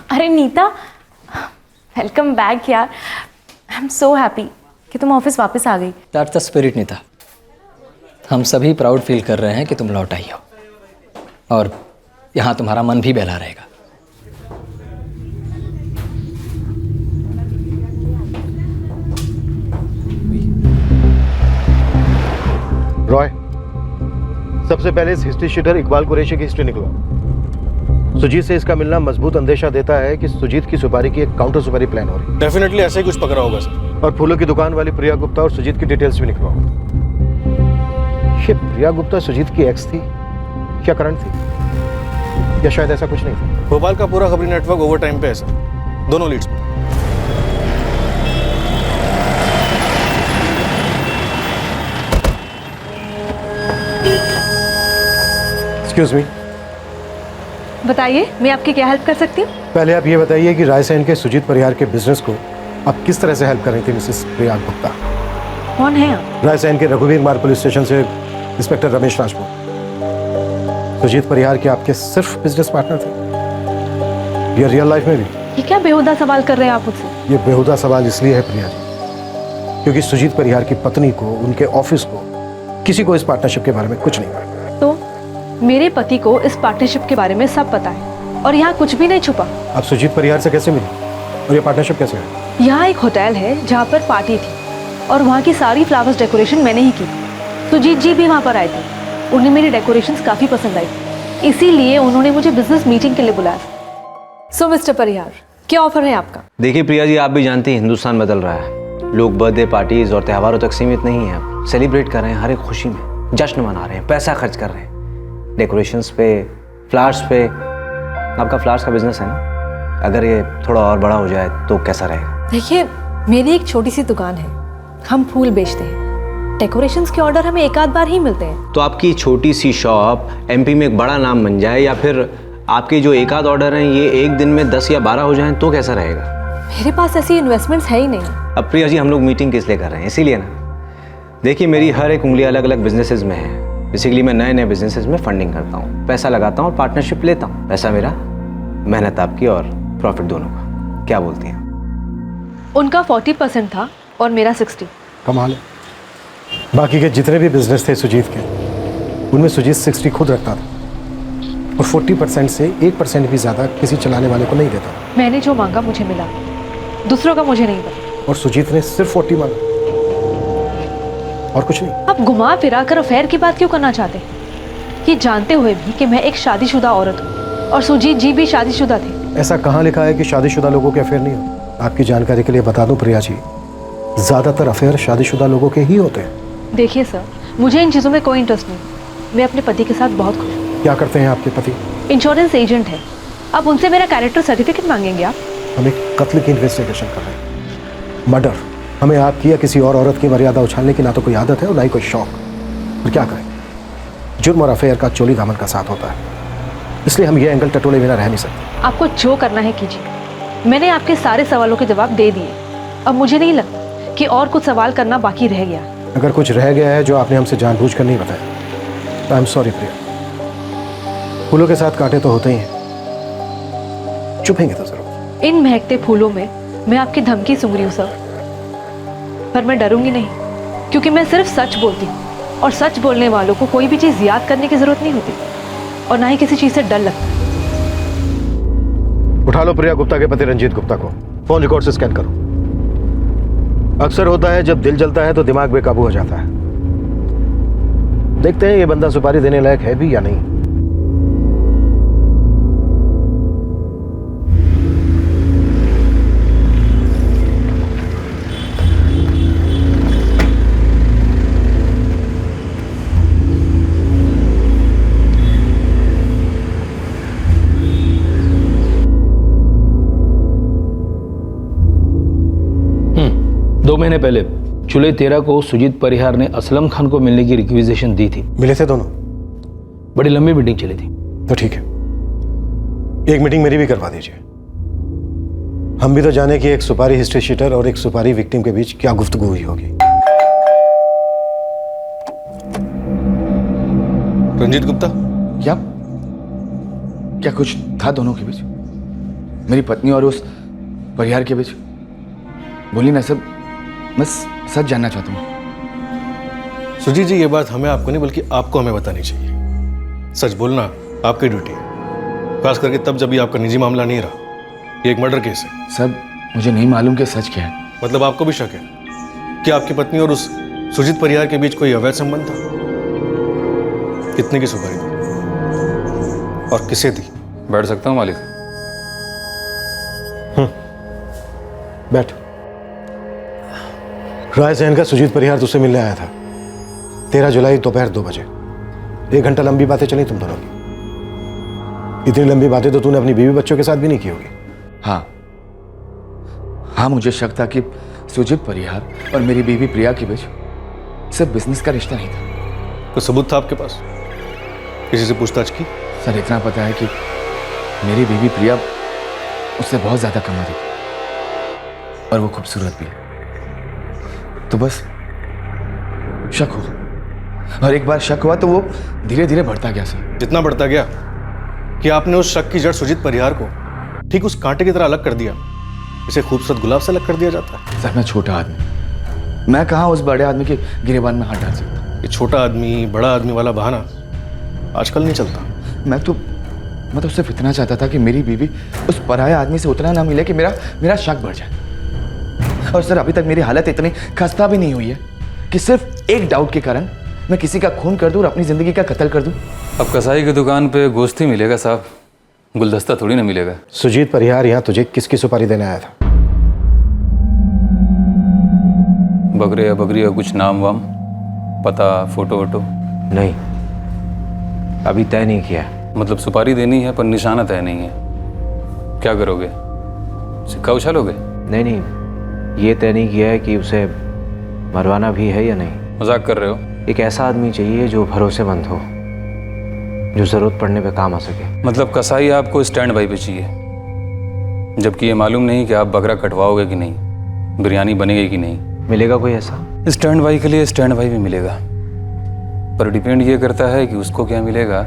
अरे नीता, वेलकम बैक यार। आई एम सो हैप्पी कि तुम ऑफिस वापस आ गई। That's the spirit Neeta. हम सभी प्राउड फील कर रहे हैं कि तुम लौट आई हो, और यहाँ तुम्हारा मन भी बहला रहेगा। रॉय, सबसे पहले इस हिस्ट्री शीटर इकबाल कुरैशी की हिस्ट्री निकलवाओ। सुजीत से इसका मिलना मजबूत अंदेशा देता है कि सुजीत की सुपारी की एक काउंटर सुपारी प्लान हो रही है। डेफिनेटली ऐसे ही कुछ पकड़ा होगा सर। और फूलों की दुकान वाली प्रिया गुप्ता और सुजीत की डिटेल्स भी निकलवाओ। ये प्रिया गुप्ता सुजीत की एक्स थी या करंट थी, या शायद ऐसा कुछ नहीं था? भोपाल का पूरा खबरी नेटवर्क ओवर टाइम पे है सर, दोनों लीड्स पे। एक्सक्यूज मी, बताइए मैं आपकी क्या हेल्प कर सकती हूँ? पहले आप ये बताइए कि रायसेन के सुजीत परिहार के बिजनेस को आप किस तरह से हेल्प कर रही थी मिसेस प्रिया गुप्ता? कौन है आप? रायसेन के रघुवीर मार्ग पुलिस स्टेशन से इंस्पेक्टर रमेश राजपूत। सुजीत परिहार के आपके सिर्फ बिजनेस पार्टनर थे या रियल लाइफ में भी? ये क्या बेहुदा सवाल कर रहे हैं आप मुझसे? ये बेहुदा सवाल इसलिए है प्रिया जी, क्योंकि सुजीत परिहार की पत्नी को, उनके ऑफिस को, किसी को इस पार्टनरशिप के बारे में कुछ नहीं पता। तो मेरे पति को इस पार्टनरशिप के बारे में सब पता है और यहाँ कुछ भी नहीं छुपा। आप सुजीत परिहार से कैसे मिली और ये पार्टनरशिप कैसे है? यहाँ एक होटल है जहाँ पर पार्टी थी और वहाँ की सारी फ्लावर्स डेकोरेशन मैंने ही की। सुजीत जी भी वहाँ पर आए थे, उन्हें मेरी डेकोरेशंस काफ़ी पसंद आई, इसीलिए उन्होंने मुझे बिजनेस मीटिंग के लिए बुलाया। सो मिस्टर परिहार, क्या ऑफर है आपका? देखिए प्रिया जी, आप भी जानती हैं हिंदुस्तान बदल रहा है, लोग बर्थडे पार्टीज और त्योहारों तक सीमित नहीं है, अब सेलिब्रेट कर रहे हैं हर एक खुशी में, जश्न मना रहे हैं, पैसा खर्च कर रहे हैं डेकोरेशंस पे, फ्लावर्स पे। आपका फ्लावर्स का बिजनेस है ना, अगर ये थोड़ा और बड़ा हो जाए तो कैसा रहेगा? देखिए, मेरी एक छोटी सी दुकान है, हम फूल बेचते हैं, डेकोरेशंस के ऑर्डर हमें एक आध बार ही मिलते हैं। तो आपकी छोटी सी शॉप एमपी में एक बड़ा नाम बन जाए, या फिर आपके जो एक आध ऑर्डर हैं ये एक दिन में 10 या 12 हो जाएं तो कैसा रहेगा? मेरे पास ऐसी इन्वेस्टमेंट्स है ही नहीं। अब प्रिया जी, हम लोग मीटिंग किस लिए कर रहे हैं? इसीलिए ना, देखिए मेरी हर एक उंगली अलग अलग बिजनेसेस में है। बेसिकली मैं नए नए बिजनेसेस में फंडिंग करता हूँ, पैसा लगाता हूँ और पार्टनरशिप लेता हूँ। पैसा मेरा, मेहनत आपकी और प्रॉफिट दोनों का। क्या बोलती हैं? उनका 40% था और मेरा 60। कमाल है। बाकी के जितने भी बिजनेस थे सुजीत के, उनमें सुजीत 60 खुद रखता था और 40% से 1% भी ज़्यादा किसी चलाने वाले को नहीं देता। मैंने जो मांगा मुझे मिला, दूसरों का मुझे नहीं पता। और सुजीत ने सिर्फ 40 मांगा और कुछ नहीं। आप घुमा फिरा कर अफेयर की बात क्यों करना चाहते हैं? ये जानते हुए भी कि मैं एक शादीशुदा औरत हूँ और सुजीत जी भी शादीशुदा थे। ऐसा कहाँ लिखा है कि शादीशुदा लोगों के अफेयर नहीं होते? आपकी जानकारी के लिए बता दूं प्रिया जी, ज़्यादातर अफेयर शादीशुदा लोगों के ही होते हैं। देखिए सर, मुझे इन चीज़ों में कोई इंटरेस्ट नहीं। मैं अपने पति के साथ बहुत खुश हूँ। क्या करते हैं आपके पति? इंश्योरेंस एजेंट है। अब उनसे मेरा कैरेक्टर सर्टिफिकेट मांगेंगे आप? हम एक कत्ल की इन्वेस्टिगेशन कर रहे हैं, मर्डर। हमें आपकी या किसी और औरत की मर्यादा उछालने की ना तो कोई आदत है और ना ही कोई शौक। और क्या करें, जुर्म और अफेयर का चोली दामन का साथ होता है, इसलिए हम ये एंगल टटोले बिना रह नहीं सकते। आपको जो करना है कीजिए। मैंने आपके सारे सवालों के जवाब दे दिए। अब मुझे नहीं लगता कि और कुछ सवाल करना बाकी रह गया। अगर कुछ रह गया है जो आपने हमसे जानबूझकर नहीं बताया तो आई एम सॉरी प्रिया। फूलों के साथ कांटे तो होते ही हैं, चुपेंगे तो जरूर। इन महकते फूलों में मैं आपकी धमकी सूंघ रही हूँ सर, पर मैं डरूंगी नहीं, क्योंकि मैं सिर्फ सच बोलती हूँ और सच बोलने वालों को कोई भी चीज़ याद करने की जरूरत नहीं होती और ना ही किसी चीज़ से डर लगता। उठा लो प्रिया गुप्ता के पति रंजीत गुप्ता को, फोन रिकॉर्ड से स्कैन करो। अक्सर होता है जब दिल जलता है तो दिमाग बेकाबू हो जाता है। देखते हैं ये बंदा सुपारी देने लायक है भी या नहीं। दो महीने पहले जुलाई 13 को सुजीत परिहार ने असलम खान को मिलने की रिक्वेजिशन दी थी। मिले थे दोनों? बड़ी लंबी मीटिंग चली थी। तो ठीक है, एक मीटिंग मेरी भी करवा दीजिए। हम भी तो जाने कि एक सुपारी हिस्ट्री शीटर और एक सुपारी विक्टिम के बीच क्या गुफ्तगू हुई होगी। रंजीत गुप्ता, क्या कुछ था दोनों के बीच, मेरी पत्नी और उस परिहार के बीच? बोलिए ना सब, मैं सच जानना चाहता हूँ। सुजीत जी, ये बात हमें आपको नहीं बल्कि आपको हमें बतानी चाहिए। सच बोलना आपकी ड्यूटी है, खास करके तब जब ये आपका निजी मामला नहीं रहा। ये एक मर्डर केस है। सब मुझे नहीं मालूम कि सच क्या है। मतलब आपको भी शक है कि आपकी पत्नी और उस सुजीत परिहार के बीच कोई अवैध संबंध था? कितने की सुपारी दी और किसे दी? बैठ सकता हूँ मालिक? बैठ। रायसेन का सुजीत परिहार तुझसे मिलने आया था 13 जुलाई दोपहर 2 बजे। 1 घंटा लंबी बातें चली तुम दोनों की। इतनी लंबी बातें तो तूने अपनी बीवी बच्चों के साथ भी नहीं की होगी। हाँ, मुझे शक था कि सुजीत परिहार और मेरी बीवी प्रिया के बीच सिर्फ बिजनेस का रिश्ता नहीं था। कोई सबूत था आपके पास? किसी से पूछताछ की? सर, इतना पता है कि मेरी बीवी प्रिया उससे बहुत ज्यादा कमाती थी और वो खूबसूरत भी है, तो बस शक हुआ। और एक बार शक हुआ तो वो धीरे धीरे बढ़ता गया सर। इतना बढ़ता गया कि आपने उस शक की जड़ सुजीत परिहार को ठीक उस कांटे की तरह अलग कर दिया, इसे खूबसूरत गुलाब से अलग कर दिया जाता है। सर, मैं छोटा आदमी, मैं कहाँ उस बड़े आदमी के गिरेबान में हाथ डाल सकता। ये छोटा आदमी बड़ा आदमी वाला बहाना आजकल नहीं चलता। मैं तो सिर्फ इतना चाहता था कि मेरी बीवी उस पराये आदमी से उतना ना मिले कि मेरा शक बढ़ जाए। और सर, अभी तक मेरी हालत इतनी खस्ता भी नहीं हुई है कि सिर्फ एक डाउट के कारण मैं किसी का खून कर दूं और अपनी जिंदगी का कत्ल कर दूं। अब कसाई की दुकान पे गोश्त ही मिलेगा साहब, गुलदस्ता थोड़ी ना मिलेगा। सुजीत परिहार यहाँ तुझे किसकी सुपारी देने आया था? बकरे या बकरी का कुछ नाम वाम, पता, फोटो वोटो? नहीं, अभी तय नहीं किया। मतलब सुपारी देनी है पर निशाना तय नहीं है। क्या करोगे, सिक्का उछालोगे? नहीं नहीं, ये तय नहीं किया है कि उसे मरवाना भी है या नहीं। मजाक कर रहे हो? एक ऐसा आदमी चाहिए जो भरोसेमंद हो, जो जरूरत पड़ने पे काम आ सके। मतलब कसाई आपको स्टैंड बाई पे चाहिए, जबकि ये मालूम नहीं कि आप बकरा कटवाओगे कि नहीं, बिरयानी बनेगी कि नहीं। मिलेगा कोई ऐसा? स्टैंड बाई के लिए स्टैंड बाई भी मिलेगा, पर डिपेंड ये करता है कि उसको क्या मिलेगा,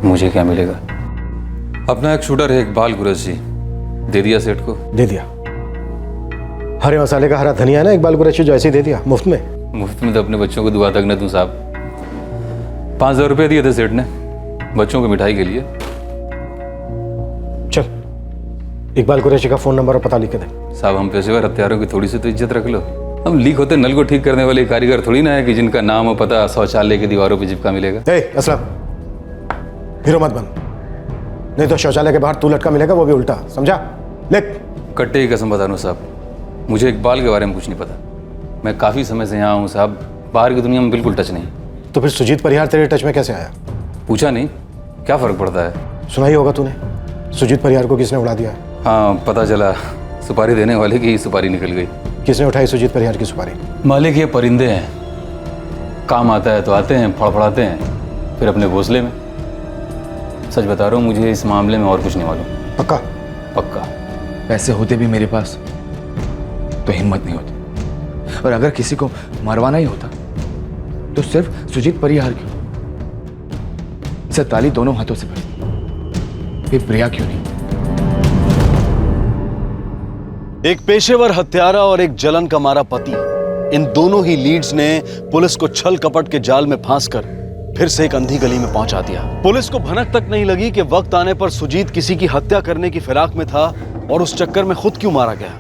मुझे क्या मिलेगा। अपना एक शूटर है इकबाल कुरैशी जी, दे दिया सेठ को? दे दिया। हरे मसाले का हरा धनिया ना इकबाल कुरैशी, जो ऐसे ही दे दिया मुफ्त में। मुफ्त में तो अपने बच्चों को दुआ तक न दूं साहब। 5,000 रुपये दिए थे सेठ ने बच्चों को मिठाई के लिए। चल इकबाल कुरैशी का फोन नंबर और पता लिख के दे। साहब हम पेशेवर हत्यारों की थोड़ी सी तो इज्जत रख लो। हम लीक होते नल को ठीक करने वाले कारीगर थोड़ी ना है कि जिनका नाम और पता शौचालय की दीवारों पे चिपका मिलेगा। असलम हीरो मत बन, नहीं तो शौचालय के बाहर तू लटका मिलेगा, वो भी उल्टा, समझा? लिख। कट्टे की कसम बता दूं साहब, मुझे इकबाल के बारे में कुछ नहीं पता। मैं काफ़ी समय से यहाँ हूँ साहब, बाहर की दुनिया में बिल्कुल टच नहीं। तो फिर सुजीत परिहार तेरे टच में कैसे आया? पूछा नहीं, क्या फ़र्क पड़ता है? सुना ही होगा तूने, सुजीत परिहार को किसने उड़ा दिया? हाँ पता चला, सुपारी देने वाले की सुपारी निकल गई। किसने उठाई सुजीत परिहार की सुपारी? मालिक ये परिंदे हैं, काम आता है तो आते हैं, फड़फड़ाते हैं, फिर अपने घोंसले में। सच बता रहा हूँ, मुझे इस मामले में और कुछ नहीं मालूम। पक्का? पक्का। पैसे होते भी मेरे पास तो हिम्मत नहीं होती, और अगर किसी को मरवाना ही होता तो सिर्फ सुजीत परिहार क्यों, इसे ताली दोनों हाथों से भरती, फिर प्रिया क्यों नहीं? एक पेशेवर हत्यारा और एक जलन का मारा पति, इन दोनों ही लीड्स ने पुलिस को छल कपट के जाल में फांसकर फिर से एक अंधी गली में पहुंचा दिया। पुलिस को भनक तक नहीं लगी कि वक्त आने पर सुजीत किसी की हत्या करने की फिराक में था और उस चक्कर में खुद क्यों मारा गया।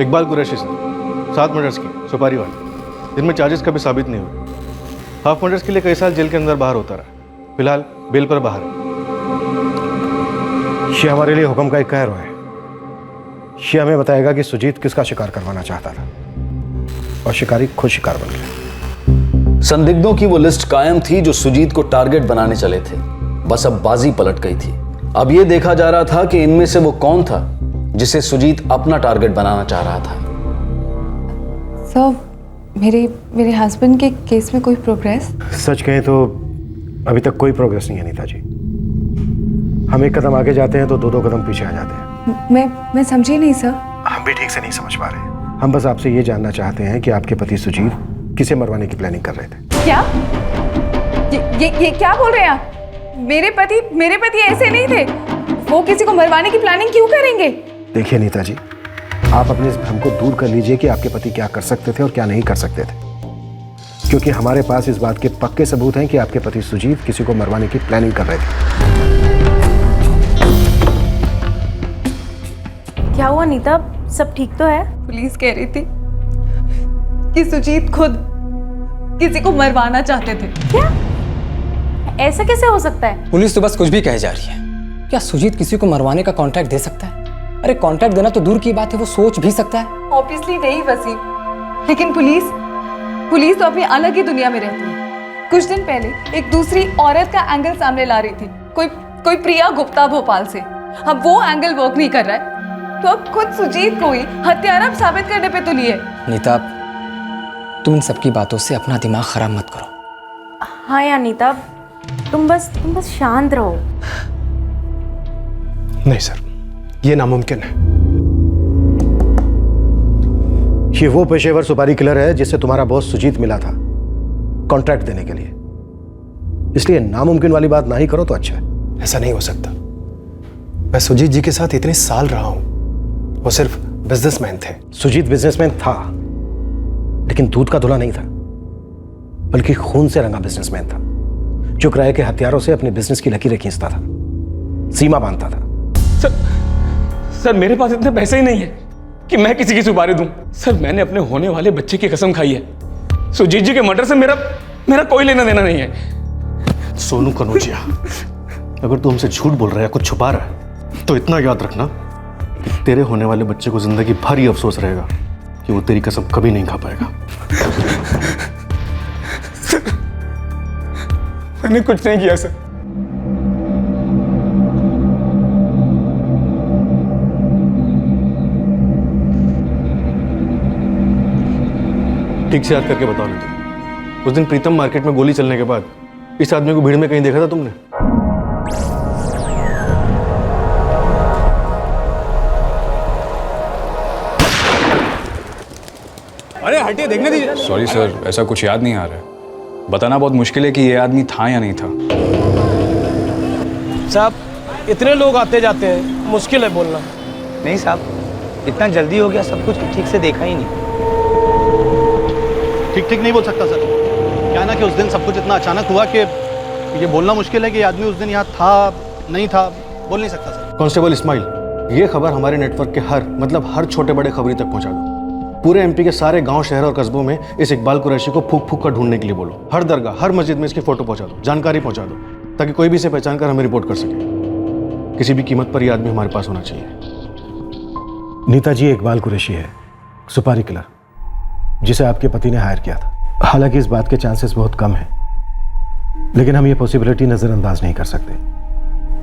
इकबाल कुरैशी से 7 मर्डर्स की, सुपारी वाली, जिनमें चार्जेस कभी साबित नहीं हुए। हाफ मर्डर्स के लिए कई साल जेल के अंदर बाहर होता रहा, फिलहाल बेल पर बाहर है। ये हमारे लिए हुक्म का एक कहर है। ये हमें बताएगा कि सुजीत किसका शिकार करवाना चाहता था, और शिकारी खुद शिकार बन गया। संदिग्धों की वो लिस्ट कायम थी जो सुजीत को टारगेट बनाने चले थे, बस अब बाजी पलट गई थी। अब ये देखा जा रहा था कि इनमें से वो कौन था जिसे सुजीत अपना टारगेट बनाना चाह रहा था। सर, मेरे हस्बैंड के केस में कोई प्रोग्रेस? सच कहें तो अभी तक कोई प्रोग्रेस नहीं है नीता जी। हम एक कदम आगे जाते हैं तो 2-2 कदम पीछे आ जाते हैं। मैं समझी नहीं सर। हम भी ठीक से नहीं समझ पा रहे। हम बस आपसे ये जानना चाहते हैं कि आपके पति सुजीत किसे मरवाने की प्लानिंग कर रहे थे। क्या? ये क्या बोल रहे हैं आप? मेरे पति ऐसे नहीं थे। वो किसी को मरवाने की प्लानिंग क्यों करेंगे? देखिए नीता जी, आप अपने इस भ्रम को दूर कर लीजिए कि आपके पति क्या कर सकते थे और क्या नहीं कर सकते थे, क्योंकि हमारे पास इस बात के पक्के सबूत हैं कि आपके पति सुजीत किसी को मरवाने की प्लानिंग कर रहे थे। क्या हुआ नीता, सब ठीक तो है? पुलिस कह रही थी कि सुजीत खुद किसी को मरवाना चाहते थे। क्या? ऐसा कैसे हो सकता है? पुलिस तो बस कुछ भी कह जा रही है। क्या सुजीत किसी को मरवाने का कॉन्ट्रैक्ट दे सकता है? अरे कॉन्ट्रैक्ट देना तो दूर की बात है, वो सोच भी सकता है। ऑब्वियसली नहीं वसीम, लेकिन पुलिस तो अपनी अलग ही दुनिया में रहती है। कुछ दिन पहले एक दूसरी औरत का एंगल सामने ला रही थी, कोई प्रिया गुप्ता भोपाल से। अब वो एंगल वर्क नहीं कर रहा है, तो अब खुद सुजीत को ही हत्यारा साबित करने पे तुली है। नीता, तुम इन सबकी बातों से अपना दिमाग खराब मत करो। हाँ यार नीता, तुम बस शांत रहो। नहीं सर, ये नामुमकिन है। ये वो पेशेवर सुपारी किलर है जिससे तुम्हारा बॉस सुजीत मिला था कॉन्ट्रैक्ट देने के लिए, इसलिए नामुमकिन वाली बात ना ही करो तो अच्छा है। ऐसा नहीं हो सकता। मैं सुजीत जी के साथ इतने साल रहा हूं, वो सिर्फ बिजनेसमैन थे। सुजीत बिजनेसमैन था, लेकिन दूध का धुला नहीं था, बल्कि खून से रंगा बिजनेसमैन था, जो किराए के हथियारों से अपने बिजनेस की लकीरें खींचता था, सीमा बांधता था। सर मेरे पास इतने पैसे ही नहीं है कि मैं किसी की सुपारी दूं। सर मैंने अपने होने वाले बच्चे की कसम खाई है, सुजीत जी के मर्डर से मेरा कोई लेना देना नहीं है। सोनू कनौजिया, अगर तू हमसे झूठ बोल रहा है या कुछ छुपा रहा है तो इतना याद रखना कि तेरे होने वाले बच्चे को जिंदगी भर ही अफसोस रहेगा कि वो तेरी कसम कभी नहीं खा पाएगा। मैंने कुछ नहीं किया सर। ठीक से याद करके बताओ नहीं। उस दिन प्रीतम मार्केट में गोली चलने के बाद इस आदमी को भीड़ में कहीं देखा था तुमने? अरे हटिए, देखने दीजिए। सॉरी सर, ऐसा कुछ याद नहीं आ रहा है। बताना बहुत मुश्किल है कि ये आदमी था या नहीं था। साहब इतने लोग आते जाते हैं, मुश्किल है बोलना। नहीं साहब, इतना जल्दी हो गया सब कुछ कि ठीक से देखा ही नहीं। ठीक नहीं बोल सकता सर। क्या ना कि उस दिन सब कुछ इतना अचानक हुआ कि ये बोलना मुश्किल है कि आदमी उस दिन यहाँ था नहीं था, बोल नहीं सकता सर। कांस्टेबल इस्माइल, ये खबर हमारे नेटवर्क के हर छोटे बड़े खबरी तक पहुंचा दो। पूरे एमपी के सारे गांव, शहर और कस्बों में इस इकबाल कुरैशी को फूक फूक कर ढूंढने के लिए बोलो। हर दरगाह, हर मस्जिद में इसकी फोटो पहुंचा दो, जानकारी पहुंचा दो, ताकि कोई भी इसे पहचान कर हमें रिपोर्ट कर सके। किसी भी कीमत पर यह आदमी हमारे पास होना चाहिए। नीता जी, इकबाल कुरैशी है सुपारी किलर, जिसे आपके पति ने हायर किया था। हालांकि इस बात के चांसेस बहुत कम हैं, लेकिन हम ये पॉसिबिलिटी नजरअंदाज नहीं कर सकते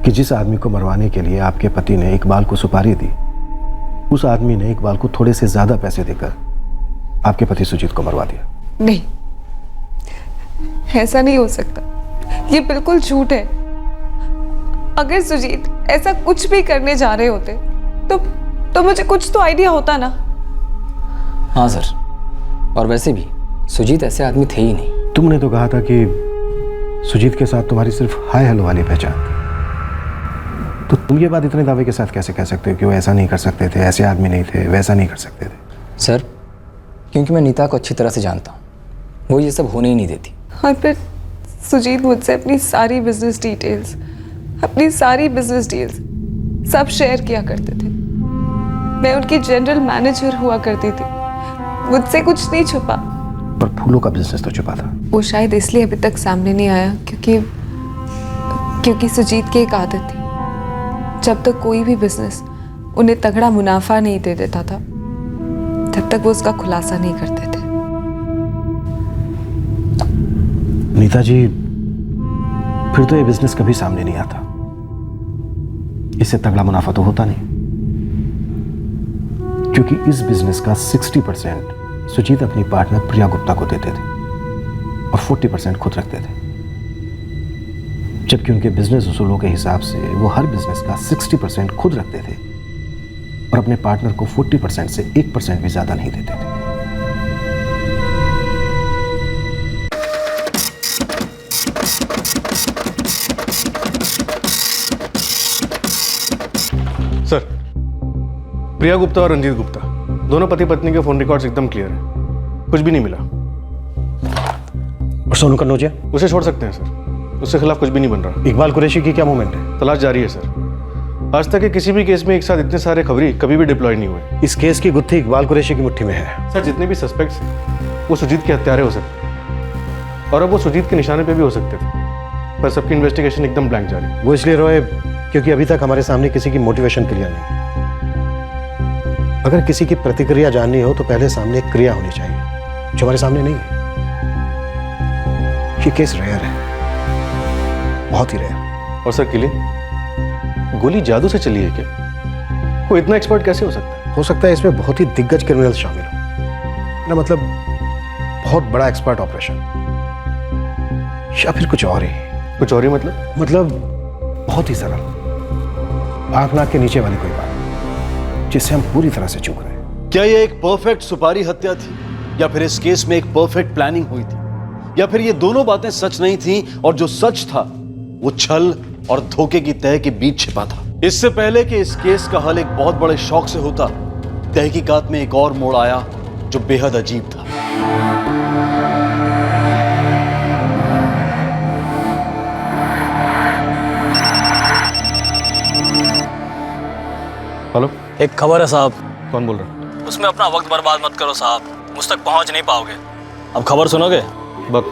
कि जिस आदमी को मरवाने के लिए आपके पति ने इकबाल को सुपारी दी, उस आदमी ने इकबाल को थोड़े से ज्यादा पैसे देकर आपके पति सुजीत को मरवा दिया। नहीं, ऐसा नहीं हो सकता। ये बिल्कुल झूठ है। अगर सुजीत ऐसा कुछ भी करने जा रहे होते तो मुझे कुछ तो आइडिया होता ना। हाँ सर, और वैसे भी सुजीत ऐसे आदमी थे ही नहीं। तुमने तो कहा था कि सुजीत के साथ तुम्हारी सिर्फ हाय हेलो वाली पहचान थी, तो तुम ये बात इतने दावे के साथ कैसे कह सकते हो कि वो ऐसा नहीं कर सकते थे, ऐसे आदमी नहीं थे, वैसा नहीं कर सकते थे? सर, क्योंकि मैं नीता को अच्छी तरह से जानता हूँ, वो ये सब होने ही नहीं देती। और फिर सुजीत मुझसे अपनी सारी बिजनेस डिटेल्स, अपनी सारी बिजनेस डील्स सब शेयर किया करते थे। मैं उनकी जनरल मैनेजर हुआ करती थी, मुझसे कुछ नहीं छुपा। पर फूलों का बिजनेस तो छुपा था। वो शायद इसलिए अभी तक सामने नहीं आया क्योंकि सुजीत की एक आदत थी, जब तक कोई भी बिजनेस उन्हें तगड़ा मुनाफा नहीं दे देता था, तब तक वो उसका खुलासा नहीं करते थे। नीता जी, फिर तो ये बिजनेस कभी सामने नहीं आता। इससे तगड़ा मुनाफा तो होता नहीं, क्योंकि इस बिजनेस का 60% सुजीत अपनी पार्टनर प्रिया गुप्ता को देते थे और 40% खुद रखते थे, जबकि उनके बिजनेस उसूलों के हिसाब से वो हर बिजनेस का 60% खुद रखते थे और अपने पार्टनर को 40% से 1% भी ज्यादा नहीं देते थे। सर, प्रिया गुप्ता और रंजीत गुप्ता दोनों पति पत्नी के फोन रिकॉर्ड्स एकदम क्लियर है, कुछ भी नहीं मिला। और सोनू कन्नौजिया? उसे छोड़ सकते हैं सर, उसके खिलाफ कुछ भी नहीं बन रहा। इकबाल कुरैशी की क्या मूवमेंट है? तलाश जारी है सर। आज तक के किसी भी केस में एक साथ इतने सारे खबरी कभी भी डिप्लॉय नहीं हुए। इस केस की गुत्थी इकबाल कुरैशी की मुट्ठी में है। सर, जितने भी सस्पेक्ट्स हैं वो सुजीत के हत्यारे हो सकते हैं, और अब वो सुजीत के निशाने पे भी हो सकते थे, पर सबकी इन्वेस्टिगेशन एकदम ब्लैंक जा रही है। वो इसलिए रोए क्योंकि अभी तक हमारे सामने किसी की मोटिवेशन क्लियर नहीं है। अगर किसी की प्रतिक्रिया जाननी हो तो पहले सामने एक क्रिया होनी चाहिए, जो हमारे सामने नहीं है। ये केस रेयर है, बहुत ही रेयर। और सर, किलिंग गोली जादू से चली है क्या? वो इतना एक्सपर्ट कैसे हो सकता है? हो सकता है इसमें बहुत ही दिग्गज क्रिमिनल शामिल हो ना, मतलब बहुत बड़ा एक्सपर्ट ऑपरेशन, या फिर कुछ और ही। कुछ और ही मतलब बहुत ही सरल, आंख नाक के नीचे वाली कोई बात जिससे हम पूरी तरह से चूक रहे हैं। क्या ये एक परफेक्ट सुपारी हत्या थी, या फिर इस केस में एक परफेक्ट प्लानिंग हुई थी, या फिर ये दोनों बातें सच नहीं थी और जो सच था वो छल और धोखे की तह के बीच छिपा था? इससे पहले कि इस केस का हल एक बहुत बड़े शौक से होता, तहकीकात में एक और मोड़ आया जो बेहद अजीब था। हेलो, एक खबर है साहब। कौन बोल रहा है? उसमें अपना वक्त बर्बाद मत करो साहब, मुझ तक पहुंच नहीं पाओगे। अब खबर सुनोगे? बक।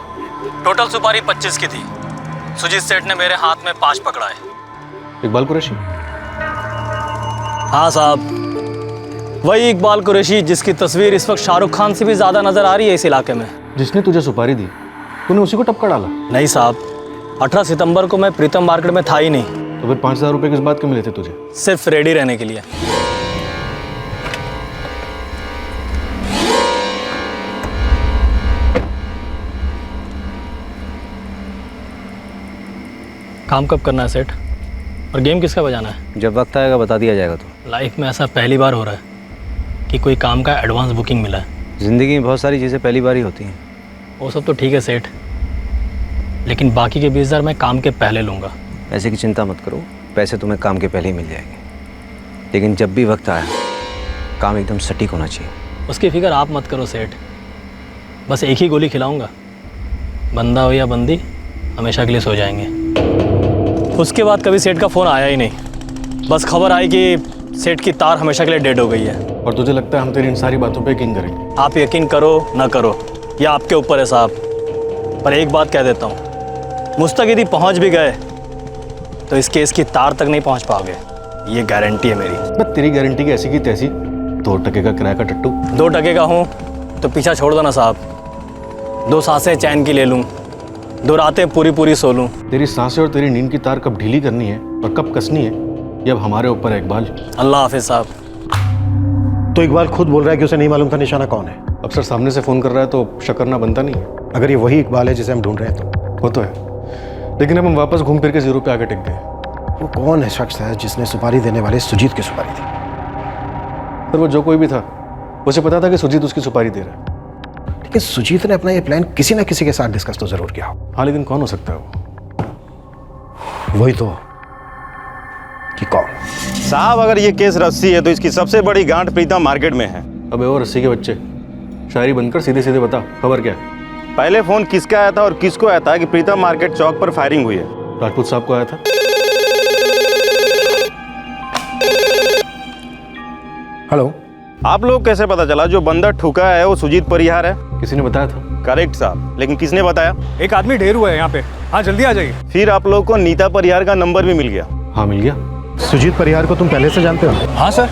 टोटल सुपारी 25 की थी। सुजीत सेठ ने मेरे हाथ में 5 पकड़ाए। इकबाल कुरैशी? हाँ साहब, वही इकबाल कुरैशी जिसकी तस्वीर इस वक्त शाहरुख खान से भी ज़्यादा नज़र आ रही है इस इलाके में। जिसने तुझे सुपारी दी तूने उसी को टपका डाला? नहीं साहब, 18 सितंबर को मैं प्रीतम मार्केट में था ही नहीं। तो फिर 5,000 रुपये किस बात के मिले थे तुझे? सिर्फ रेडी रहने के लिए। काम कब करना है सेठ? और गेम किसका बजाना है? जब वक्त आएगा बता दिया जाएगा। तो लाइफ में ऐसा पहली बार हो रहा है कि कोई काम का एडवांस बुकिंग मिला है। ज़िंदगी में बहुत सारी चीज़ें पहली बार ही होती हैं। वो सब तो ठीक है सेठ, लेकिन बाकी के 20,000 मैं काम के पहले लूँगा। पैसे की चिंता मत करो, पैसे तुम्हें काम के पहले ही मिल जाएंगे। लेकिन जब भी वक्त आया, काम एकदम सटीक होना चाहिए। उसकी फिक्र आप मत करो सेठ, बस एक ही गोली खिलाऊंगा, बंदा हो या बंदी हमेशा के लिए सो जाएंगे। उसके बाद कभी सेठ का फ़ोन आया ही नहीं। बस खबर आई कि सेठ की तार हमेशा के लिए डेड हो गई है। और तुझे लगता है हम तेरी इन सारी बातों पे यकीन करेंगे? आप यकीन करो ना करो, ये आपके ऊपर है साहब। पर एक बात कह देता हूँ, मुझ तक यदि पहुँच भी गए तो इस केस की तार तक नहीं पहुँच पाओगे, ये गारंटी है मेरी। बस तेरी गारंटी की ऐसी की तैसी 2 टके का किराया का टट्टू। 2 टके का हूँ तो पीछा छोड़ दो ना साहब। 2 सांसें चैन की ले लूँ, 2 रातें पूरी पूरी सो लूँ। तेरी सांसें और तेरी नींद की तार कब ढीली करनी है और कब कसनी है, ये अब हमारे ऊपर है इकबाल। अल्लाह हाफिज साहब। तो इकबाल खुद बोल रहा है कि उसे नहीं मालूम था निशाना कौन है। अब सर सामने से फ़ोन कर रहा है तो शक करना बनता नहीं है। अगर ये वही इकबाल है जिसे हम ढूंढ रहे हैं तो? वो तो है, लेकिन अब हम वापस घूम फिर के 0 पे आके टिक गए। वो कौन है शख्स है जिसने सुपारी देने वाले सुजीत की सुपारी दी? पर वो जो कोई भी था, उसे पता था कि सुजीत उसकी सुपारी दे रहा है। लेकिन सुजीत ने अपना ये प्लान किसी ना किसी के साथ डिस्कस तो जरूर किया हो। हाँ, लेकिन कौन हो सकता है वो? वही तो कि कौन? साहब, अगर ये केस रस्सी है तो इसकी सबसे बड़ी गांठ प्रीतम मार्केट में है। अबे वो रस्सी के बच्चे, शायरी बनकर सीधे सीधे बता, खबर क्या है? पहले फोन किसका आया था और किसको आया था कि प्रीतम मार्केट चौक पर फायरिंग हुई है? राजपूत साहब को आया था। हेलो, आप लोग कैसे पता चला जो बंदा ठुका है वो सुजीत परिहार है? किसी ने बताया था। करेक्ट साहब, लेकिन किसने बताया? एक आदमी ढेर हुआ है यहाँ पे। हाँ जल्दी आ जाइए। फिर आप लोग को नीता परिहार का नंबर भी मिल गया? हाँ मिल गया। सुजीत परिहार को तुम पहले से जानते हो? हाँ सर,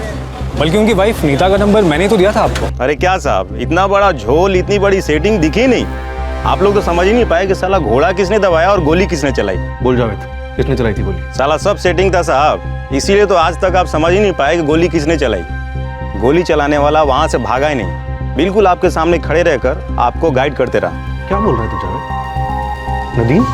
बल्कि उनकी वाइफ नीता का नंबर मैंने तो दिया था आपको। अरे क्या साहब, इतना बड़ा झोल, इतनी बड़ी सेटिंग दिखी नहीं? आप लोग तो समझ ही नहीं पाए कि साला घोड़ा किसने दबाया और गोली किसने चलाई। बोल जावेद, किसने चलाई थी गोली? साला सब सेटिंग था साहब, इसीलिए तो आज तक आप समझ ही नहीं पाए कि गोली किसने चलाई। गोली चलाने वाला वहां से भागा ही नहीं, बिल्कुल आपके सामने खड़े रहकर आपको गाइड करते रहा। क्या बोल रहा है तू जावेद? नदीम?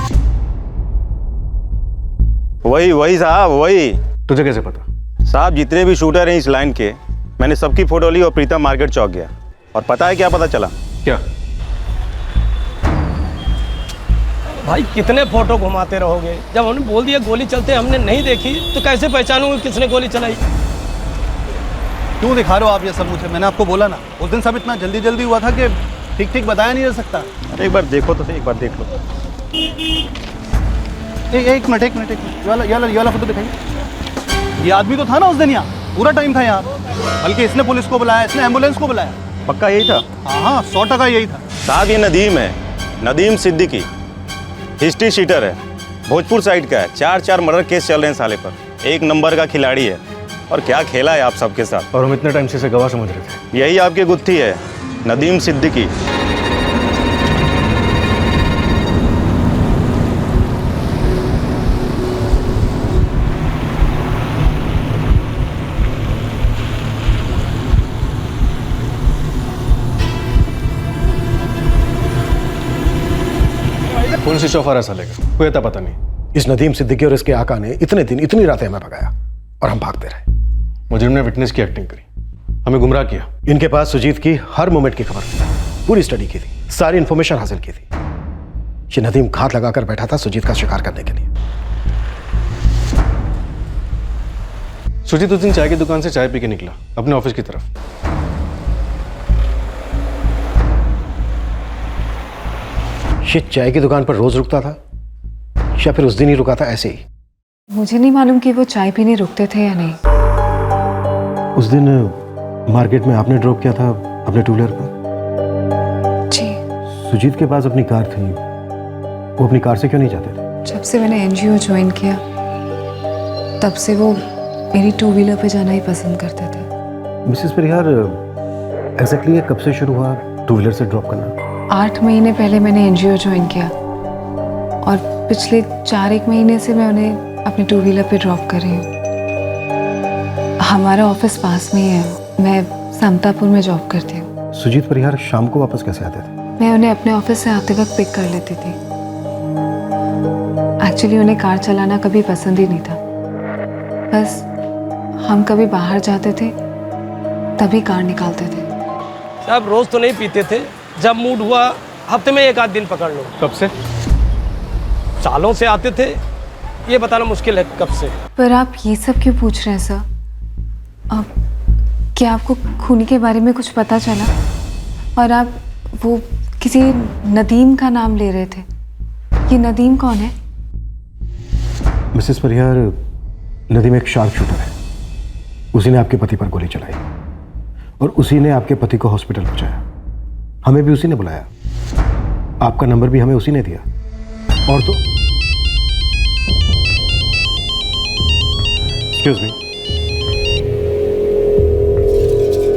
वही साहब, वही। तुझे कैसे पता? साहब, जितने भी शूटर हैं इस लाइन के, मैंने सबकी फोटो ली और प्रीतम मार्केट चौक गया, और पता है क्या पता चला? क्या? भाई कितने फोटो घुमाते रहोगे? जब हमने बोल दिया गोली चलते हमने नहीं देखी तो कैसे पहचानूंगा किसने गोली चलाई? क्यों दिखा रहे हो आप ये सब मुझे? मैंने आपको बोला ना, उस दिन सब इतना जल्दी जल्दी हुआ था कि ठीक ठीक बताया नहीं जा सकता। अरे एक बार देखो तो सही, एक बार देख लो। एक मिनट ये वाला फोटो दिखाइए। ये आदमी तो था ना उस दिन यहाँ, पूरा टाइम था यहाँ, बल्कि इसने पुलिस को बुलाया, इसने एम्बुलेंस को बुलाया। पक्का यही था? हाँ 100% यही था साहब। ये नदीम है, नदीम सिद्दीकी, हिस्ट्री शीटर है, भोजपुर साइड का है। 4 मर्डर केस चल रहे हैं साले पर। 1 नंबर का खिलाड़ी है, और क्या खेला है आप सबके साथ। और हम इतने टाइम से इसे गवाह समझ रहे थे। यही आपकी गुत्थी है, Nadeem Siddiqui. Phone switch off आ रहा है साले का, कोई अता पता नहीं। इस नदीम सिद्दीकी और इसके आका ने इतने दिन इतनी रातें हमें भगाया और हम भागते रहे। मुजरिम ने विटनेस की एक्टिंग करी, हमें गुमराह किया। इनके पास सुजीत की हर मोमेंट की खबर थी, पूरी स्टडी की थी, सारी इंफॉर्मेशन हासिल की थी। ये नदीम घात लगाकर बैठा था सुजीत का शिकार करने के लिए। सुजीत उस दिन चाय की दुकान से चाय पी के निकला अपने ऑफिस की तरफ। ये चाय की दुकान पर रोज रुकता था या फिर उस दिन ही रुका था ऐसे ही? मुझे नहीं मालूम कि वो चाय पीने रुकते थे या नहीं। उस दिन मार्केट में आपने ड्रॉप किया था अपने टू व्हीलर पर? जी। सुजीत के पास अपनी कार थी, वो अपनी कार से क्यों नहीं जाते थे? जब से मैंने एनजीओ ज्वाइन किया तब से वो मेरी टू व्हीलर पे जाना ही पसंद करते थे। मिसेस परिहार, एग्जैक्टली कब से शुरू हुआ टू व्हीलर से ड्रॉप करना? 8 महीने पहले मैंने एनजीओ ज्वाइन किया और पिछले 4-1 महीने से मैं उन्हें अपने टू व्हीलर पे ड्रॉप कर रही हूँ। हमारा ऑफिस पास में ही है, मैं समतापुर में जॉब करती हूँ। सुजीत परिहार शाम को वापस कैसे आते थे? मैं उन्हें अपने ऑफिस से आते वक्त पिक कर लेती थी। एक्चुअली उन्हें कार चलाना कभी पसंद ही नहीं था, बस हम कभी बाहर जाते थे तभी कार निकालते थे। साहब रोज तो नहीं पीते थे, जब मूड हुआ हफ्ते में 1 आध दिन पकड़ लो। कब से? सालों से आते थे, ये बताना मुश्किल है कब से। पर आप ये सब क्यों पूछ रहे हैं सर? अब क्या आपको खूनी के बारे में कुछ पता चला? और आप वो किसी नदीम का नाम ले रहे थे, ये नदीम कौन है? मिसेस परिहार, नदीम एक शार्प शूटर है। उसी ने आपके पति पर गोली चलाई और उसी ने आपके पति को हॉस्पिटल पहुंचाया। हमें भी उसी ने बुलाया, आपका नंबर भी हमें उसी ने दिया। और तो एक्सक्यूज मी।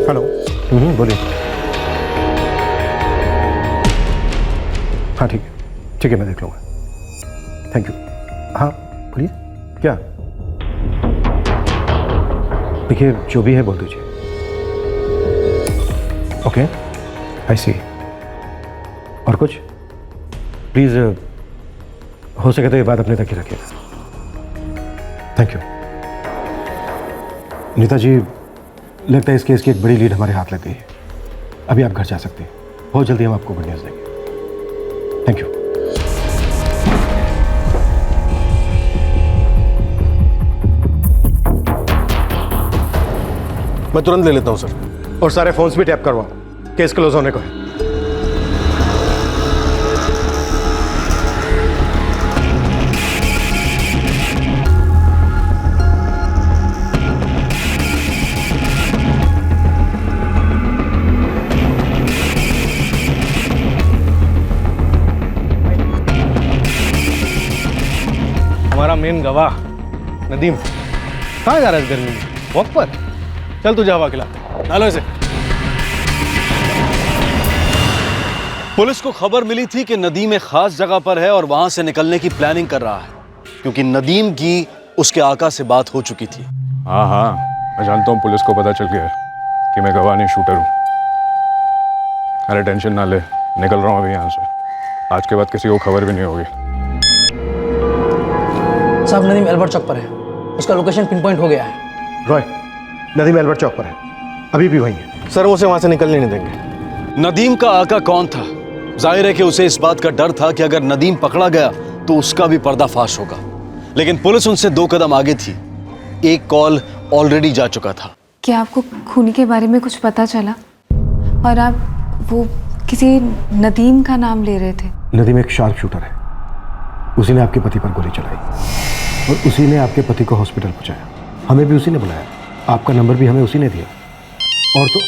हेलो। बोलिए। हाँ ठीक है मैं देख लूँगा। Thank you. हाँ बोलिए। क्या? देखिए जो भी है बोल दीजिए। ओके आई सी। और कुछ प्लीज़ हो सके तो ये बात अपने तक ही रखिएगा। Thank you. नीता जी, लगता है इस केस की एक बड़ी लीड हमारे हाथ लग गई है। अभी आप घर जा सकते हैं, बहुत जल्दी हम आपको गुड न्यूज़ देंगे। Thank you. मैं तुरंत ले लेता हूँ सर। और सारे फोन्स भी टैप करवाओ, केस क्लोज होने को है। हमारा मेन गवाह नदीम कहाँ जा रहा है इस गर्मी में? वॉक पर? चल तुझे हवा खिला। डालो इसे। पुलिस को खबर मिली थी कि नदीम एक खास जगह पर है और वहां से निकलने की प्लानिंग कर रहा है, क्योंकि नदीम की उसके आका से बात हो चुकी थी। हाँ मैं जानता हूँ, पुलिस को पता चल गया कि मैं गवाह नहीं शूटर हूँ। अरे टेंशन ना ले, निकल रहा हूँ अभी यहाँ से। आज के बाद किसी को खबर भी नहीं होगी। साहब नदीम एल्बर्ट चौक पर है, उसका लोकेशन पिन पॉइंट हो गया है। रॉय, नदीम एल्बर्ट चौक पर है, अभी भी वहीं है। सर उसे वहां से निकलने नहीं देंगे। नदीम का आका कौन था? जाहिर है कि उसे इस बात का डर था कि अगर नदीम पकड़ा गया तो उसका भी पर्दाफाश होगा, लेकिन पुलिस उनसे 2 कदम आगे थी। एक कॉल ऑलरेडी जा चुका था। क्या आपको खूनी के बारे में कुछ पता चला? और आप वो किसी नदीम का नाम ले रहे थे। नदीम एक शार्प शूटर है, उसी ने आपके पति पर गोली चलाई और उसी ने आपके पति को हॉस्पिटल पहुंचाया। हमें भी उसी ने बुलाया, आपका नंबर भी हमें उसी ने दिया। और तो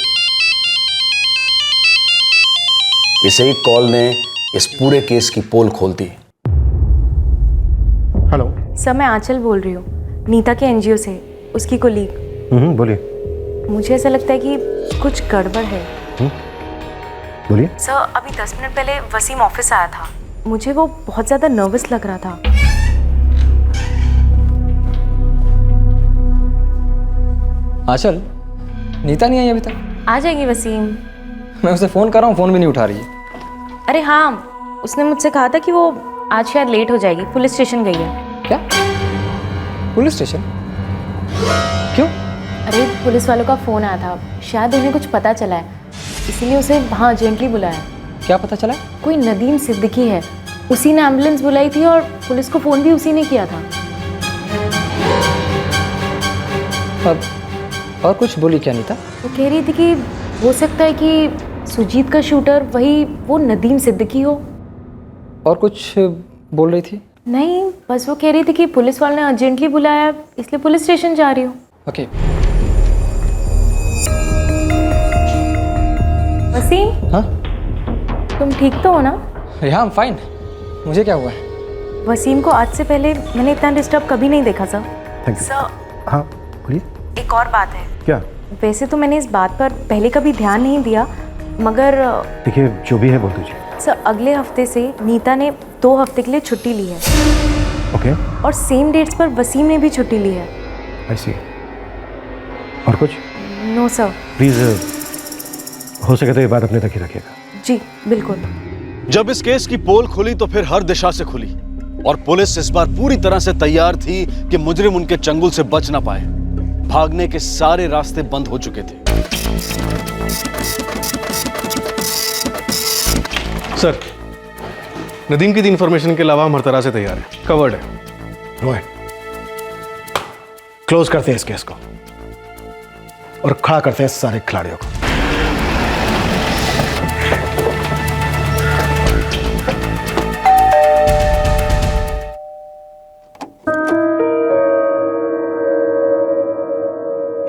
इस एक कॉल ने इस पूरे केस की पोल खोल दी। हेलो सर, मैं आंचल बोल रही हूँ, नीता के एनजीओ से, उसकी कोलीग। बोलिए। मुझे ऐसा लगता है कि कुछ गड़बड़ है। बोलिए। सर अभी 10 मिनट पहले वसीम ऑफिस आया था, मुझे वो बहुत ज़्यादा नर्वस लग रहा था। आंचल, नीता नहीं आई अभी तक? आ जाएगी वसीम। मैं उसे फ़ोन कर रहा हूँ, फ़ोन भी नहीं उठा रही है। अरे हाँ, उसने मुझसे कहा था कि वो आज शायद लेट हो जाएगी, पुलिस स्टेशन गई है। क्या? Police station? क्यों? अरे पुलिस वालों का फ़ोन आया था, शायद उन्हें कुछ पता चला है, इसीलिए उसे वहाँ अर्जेंटली बुलाया। क्या पता चला? कोई नदीम सिद्दीकी है, उसी ने एम्बुलेंस बुलाई थी और पुलिस को फ़ोन भी उसी ने किया था। और कुछ बोली क्या नीता? वो कह रही थी कि हो सकता है कि सुजीत का शूटर वही वो नदीम सिद्दीकी हो। और कुछ बोल रही थी? नहीं, बस वो कह रही थी कि पुलिस वाले ने अर्जेंटली बुलाया, इसलिए पुलिस स्टेशन जा रही हूँ। ओके। वसीम? हाँ? तुम ठीक तो हो ना? हाँ, I'm fine। मुझे क्या हुआ है? वसीम को आज से पहले मैंने इतना डिस्टर्ब कभी नहीं देखा सर। Thank you. सर हाँ बोलिए। एक और बात है। क्या? वैसे तो मैंने इस बात पर पहले कभी ध्यान नहीं दिया, मगर देखिए जो भी है बोल दीजिए। सर अगले हफ्ते से नीता ने 2 हफ्ते के लिए छुट्टी ली है। ओके। और सेम डेट्स पर वसीम ने भी छुट्टी ली है। आई सी। और कुछ? No sir. प्लीज हो सके तो ये बात अपने तक ही रखिएगा। जी बिल्कुल। जब इस केस की पोल खुली तो फिर हर दिशा से खुली और पुलिस इस बार पूरी तरह से तैयार थी कि मुजरिम उनके चंगुल से बच ना पाए। भागने के सारे रास्ते बंद हो चुके थे। सर, नदीम की दी इंफॉर्मेशन के अलावा हम हर तरह से तैयार हैं, कवर्ड है। रोहित, क्लोज करते हैं इस केस को और खड़ा करते हैं सारे खिलाड़ियों को।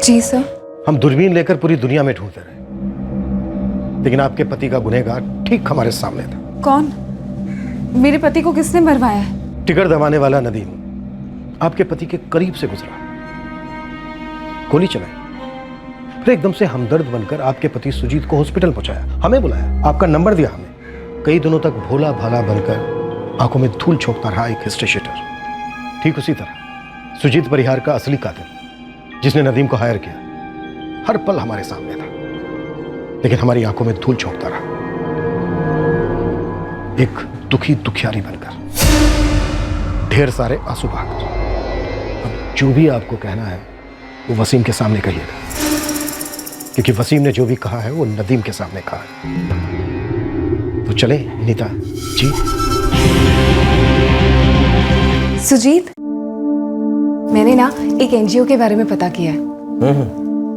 जी सर। हम दूरबीन लेकर पूरी दुनिया में ढूंढते रहे, लेकिन आपके पति का गुनहगार ठीक हमारे सामने था। कौन? मेरे पति को किसने मरवाया है? टिकट दबाने वाला नदीम आपके पति के करीब से गुजरा, गोली चलाई, फिर एकदम से हमदर्द बनकर आपके पति सुजीत को हॉस्पिटल पहुंचाया, हमें बुलाया, आपका नंबर दिया हमें। कई दिनों तक भोला भाला बनकर आंखों में धूल झोंकता रहा एक हिस्ट्री शीटर। ठीक उसी तरह सुजीत परिहार का असली कातिल, जिसने नदीम को हायर किया, हर पल हमारे सामने था, लेकिन हमारी आंखों में धूल झोंकता रहा, एक दुखी दुखियारी बनकर, ढेर सारे आंसू बहाकर। अब जो भी आपको कहना है वो वसीम के सामने कहिएगा, क्योंकि वसीम ने जो भी कहा है वो नदीम के सामने कहा है। तो चले नीता जी। सुजीत, मैंने ना एक एनजीओ के बारे में पता किया है।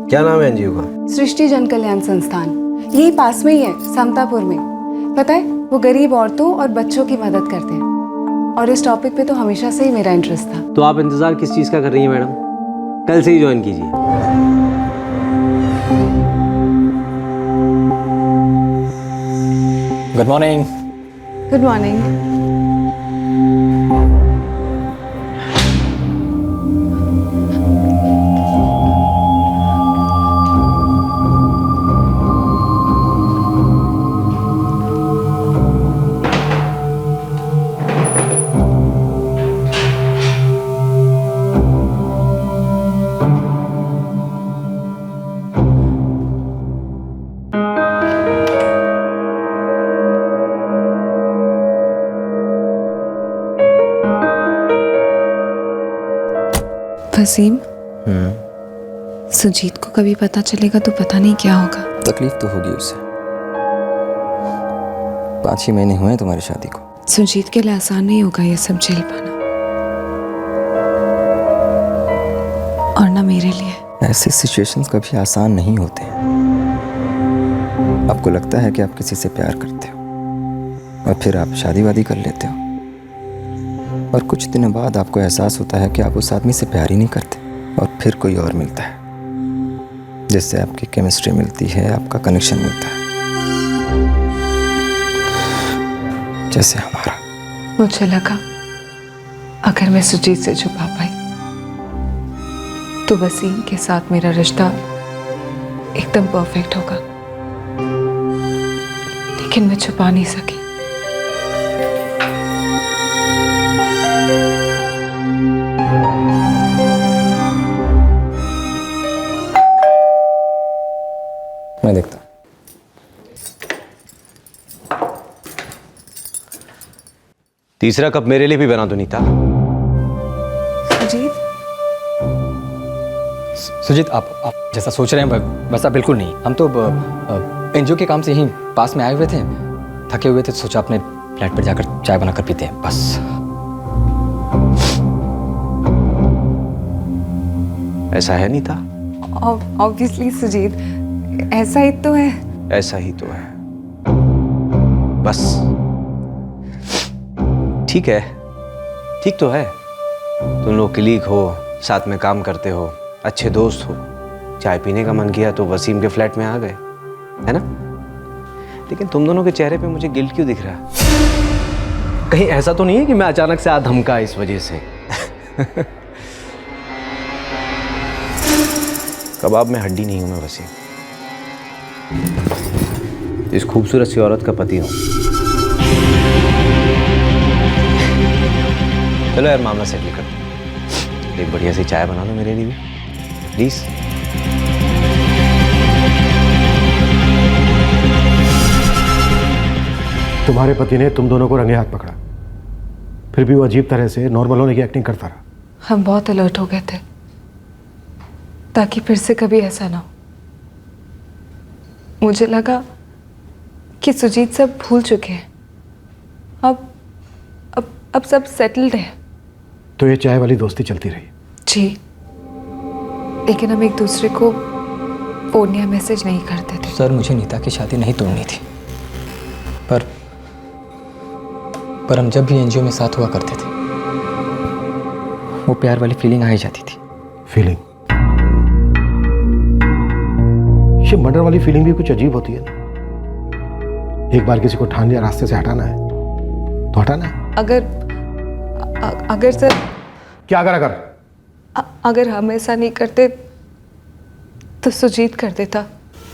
क्या नाम है एनजीओ का? सृष्टि जन कल्याण संस्थान। यही पास में ही है, समतापुर में। पता है, वो गरीब औरतों और बच्चों की मदद करते हैं, और इस टॉपिक पे तो हमेशा से ही मेरा इंटरेस्ट था। तो आप इंतजार किस चीज का कर रही हैं मैडम? कल से ही ज्वाइन कीजिए। Good morning. Good morning. Waseem, Sujeet को कभी पता चलेगा तो पता नहीं क्या होगा। तकलीफ तो होगी उसे। 5 ही महीने हुए हैं तुम्हारी शादी को। सुजीत के लिए आसान नहीं होगा ये सब झेल पाना, और ना मेरे लिए। ऐसे सिचुएशंस कभी आसान नहीं होते हैं। आपको लगता है कि आप किसी से प्यार करते हो और फिर आप शादी वादी कर लेते हो, और कुछ दिनों बाद आपको एहसास होता है कि आप उस आदमी से प्यार ही नहीं करते, और फिर कोई और मिलता है जिससे आपकी केमिस्ट्री मिलती है, आपका कनेक्शन मिलता है, जैसे हमारा। मुझे लगा अगर मैं सुजीत से छुपा पाई तो वसीम के साथ मेरा रिश्ता एकदम परफेक्ट होगा, लेकिन मैं छुपा नहीं सकी। मैं देखता हूं। तीसरा कप मेरे लिए भी बना दो नीता। सुजीत, आप जैसा सोच रहे हैं वैसा बिल्कुल नहीं। हम तो एनजीओ के काम से ही पास में आए हुए थे, थके हुए थे, तो सोचा अपने फ्लैट पर जाकर चाय बनाकर पीते हैं, बस। ऐसा है नीता? ऑब्वियसली सुजीत, ऐसा ही तो है। ऐसा ही तो है, बस। ठीक है, ठीक तो है। तुम लोग कलीग हो, साथ में काम करते हो, अच्छे दोस्त हो। चाय पीने का मन किया तो वसीम के फ्लैट में आ गए, है ना? लेकिन तुम दोनों के चेहरे पे मुझे गिल्ट क्यों दिख रहा है? कहीं ऐसा तो नहीं है कि मैं अचानक से आ धमका इस वजह से? कबाब में हड्डी नहीं हूं मैं वसीम, इस खूबसूरत सी औरत का पति हूं। चलो यार मामला सेटल कर दो। एक बढ़िया सी चाय बना दो मेरे लिए प्लीज। तुम्हारे पति ने तुम दोनों को रंगे हाथ पकड़ा, फिर भी वो अजीब तरह से नॉर्मल होने की एक्टिंग करता रहा। हम बहुत अलर्ट हो गए थे ताकि फिर से कभी ऐसा ना हो। मुझे लगा कि सुजीत सब भूल चुके हैं, अब सब सेटल्ड है। तो ये चाय वाली दोस्ती चलती रही? जी, लेकिन हम एक दूसरे को फोन या मैसेज नहीं करते थे। सर मुझे नीता की शादी नहीं तोड़नी थी, पर हम जब भी एनजीओ में साथ हुआ करते थे वो प्यार वाली फीलिंग आ ही जाती थी। फीलिंग? ये मर्डर वाली फीलिंग भी कुछ अजीब होती है ना। एक बार किसी को ठान लिया रास्ते से हटाना है तो हटाना है। अगर सर, क्या अगर? अगर हम ऐसा नहीं करते तो सुजीत कर देता।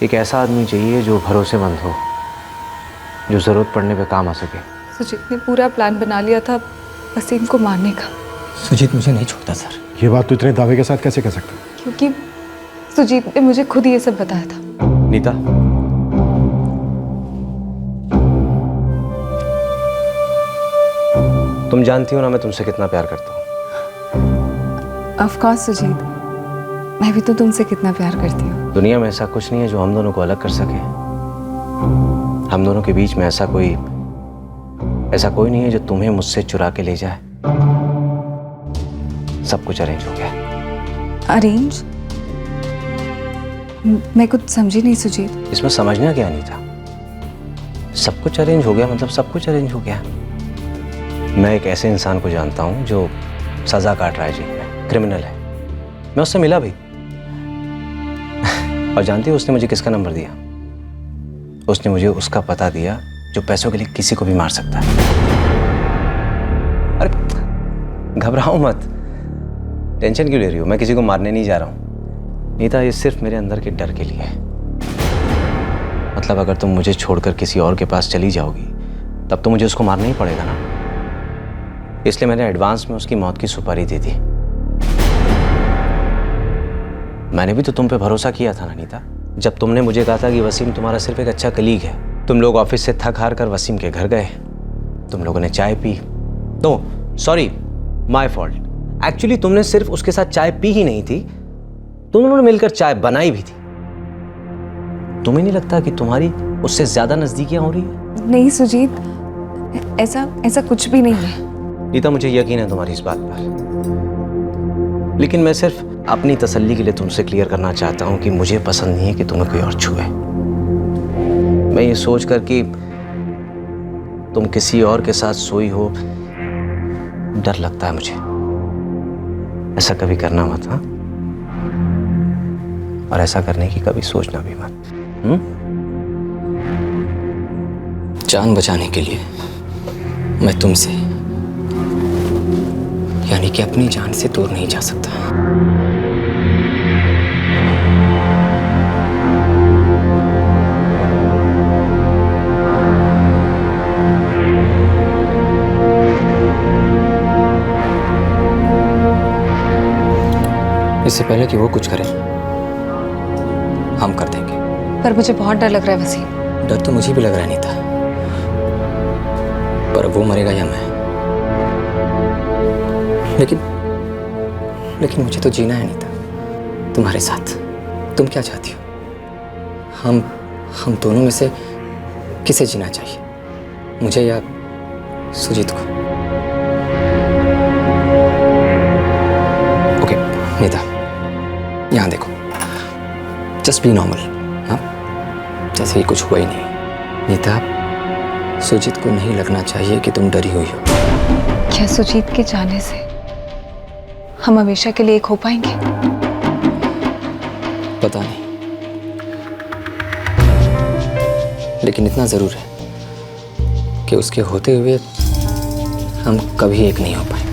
एक ऐसा आदमी चाहिए जो भरोसेमंद हो, जो जरूरत पड़ने पे काम आ सके। सुजीत ने पूरा प्लान बना लिया था वसीम को मारने का। सुजीत मुझे नहीं छोड़ता सर। ये बात तो इतने दावे के साथ कैसे कह सकते? क्योंकि सुजीत ने मुझे खुद ये सब बताया था। नीता, तुम जानती हो ना मैं तुमसे कितना प्यार करता हूँ। ऑफ कोर्स सुजीत, मैं भी तो तुमसे कितना प्यार करती हूँ। दुनिया में ऐसा कुछ नहीं है जो हम दोनों को अलग कर सके। हम दोनों के बीच में ऐसा कोई नहीं है जो तुम्हें मुझसे चुरा के ले जाए। सब कुछ अरेंज हो गया। अरेंज? मैं कुछ समझी नहीं सुजीत। इसमें समझना क्या नहीं था? सब कुछ अरेंज हो गया मतलब सब कुछ अरेंज हो गया। मैं एक ऐसे इंसान को जानता हूं जो सजा काट रहा है जेल में, क्रिमिनल है। मैं उससे मिला भी और जानती हो उसने मुझे किसका नंबर दिया? उसने मुझे उसका पता दिया जो पैसों के लिए किसी को भी मार सकता है। अरे घबराओ मत, टेंशन क्यों ले रही हो? मैं किसी को मारने नहीं जा रहा हूं नीता, ये सिर्फ मेरे अंदर के डर के लिए है। मतलब अगर तुम मुझे छोड़कर किसी और के पास चली जाओगी तब तो मुझे उसको मारना ही पड़ेगा ना। इसलिए मैंने एडवांस में उसकी मौत की सुपारी दी थी। मैंने भी तो तुम पे भरोसा किया था ना नीता, जब तुमने मुझे कहा था कि वसीम तुम्हारा सिर्फ एक अच्छा कलीग है। तुम लोग ऑफिस से थक हार कर वसीम के घर गए, तुम लोगों ने चाय पी। तो सॉरी, माय फॉल्ट। एक्चुअली तुमने सिर्फ उसके साथ चाय पी ही नहीं थी, तुम लोगों ने मिलकर चाय बनाई भी थी। तुम्हें नहीं लगता कि तुम्हारी उससे ज्यादा नजदीकियां हो रही है? नहीं सुजीत, ऐसा कुछ भी नहीं है। नीता, मुझे यकीन है तुम्हारी इस बात पर, लेकिन मैं सिर्फ अपनी तसल्ली के लिए तुमसे क्लियर करना चाहता हूं कि मुझे पसंद नहीं है कि तुम्हें कोई और छुए। मैं ये सोच कर कि तुम किसी और के साथ सोई हो, डर लगता है मुझे। ऐसा कभी करना मत, हाँ? और ऐसा करने की कभी सोचना भी मत। जान बचाने के लिए मैं तुमसे, यानी कि अपनी जान से दूर नहीं जा सकता। इससे पहले कि वो कुछ करे, हम कर देंगे। पर मुझे बहुत डर लग रहा है वसीम। डर तो मुझे भी लग रहा है नीता, पर वो मरेगा या मैं? लेकिन मुझे तो जीना है नीता, तुम्हारे साथ। तुम क्या चाहती हो? हम दोनों में से किसे जीना चाहिए, मुझे या सुजीत को? ओके नीता, यहाँ देखो, जस्ट बी नॉर्मल, हाँ? जैसे ही कुछ हुआ ही नहीं। नीता, सुजीत को नहीं लगना चाहिए कि तुम डरी हुई हो। क्या सुजीत के जाने से हम हमेशा के लिए एक हो पाएंगे? पता नहीं, लेकिन इतना जरूर है कि उसके होते हुए हम कभी एक नहीं हो पाएंगे।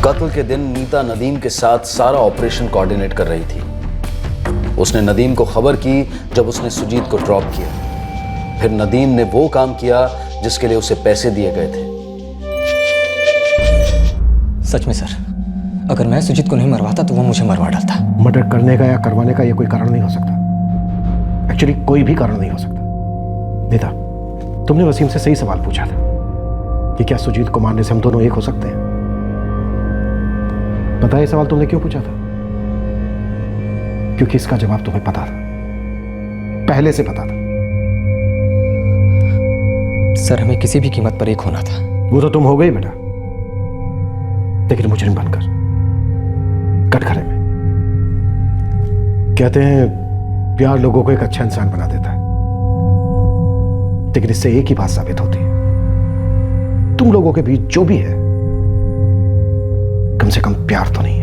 कत्ल के दिन नीता नदीम के साथ सारा ऑपरेशन कोऑर्डिनेट कर रही थी। उसने नदीम को खबर की जब उसने सुजीत को ड्रॉप किया। फिर नदीम ने वो काम किया जिसके लिए उसे पैसे दिए गए थे। सच में सर, अगर मैं सुजीत को नहीं मरवाता तो वो मुझे मरवा डालता। मर्डर करने का या करवाने का ये कोई कारण नहीं हो सकता। एक्चुअली कोई भी कारण नहीं हो सकता। नीता, तुमने वसीम से सही सवाल पूछा था कि क्या सुजीत को मारने से हम दोनों एक हो सकते हैं। पता है ये सवाल तुमने क्यों पूछा था? क्योंकि इसका जवाब तुम्हें पता था, पहले से पता था। सर, हमें किसी भी कीमत पर एक होना था। वो तो तुम हो गई बेटा, लेकिन मुजरिम बनकर कटघरे में। कहते हैं प्यार लोगों को एक अच्छा इंसान बना देता है, लेकिन इससे एक ही बात साबित होती है, तुम लोगों के बीच जो भी है कम से कम प्यार तो नहीं है।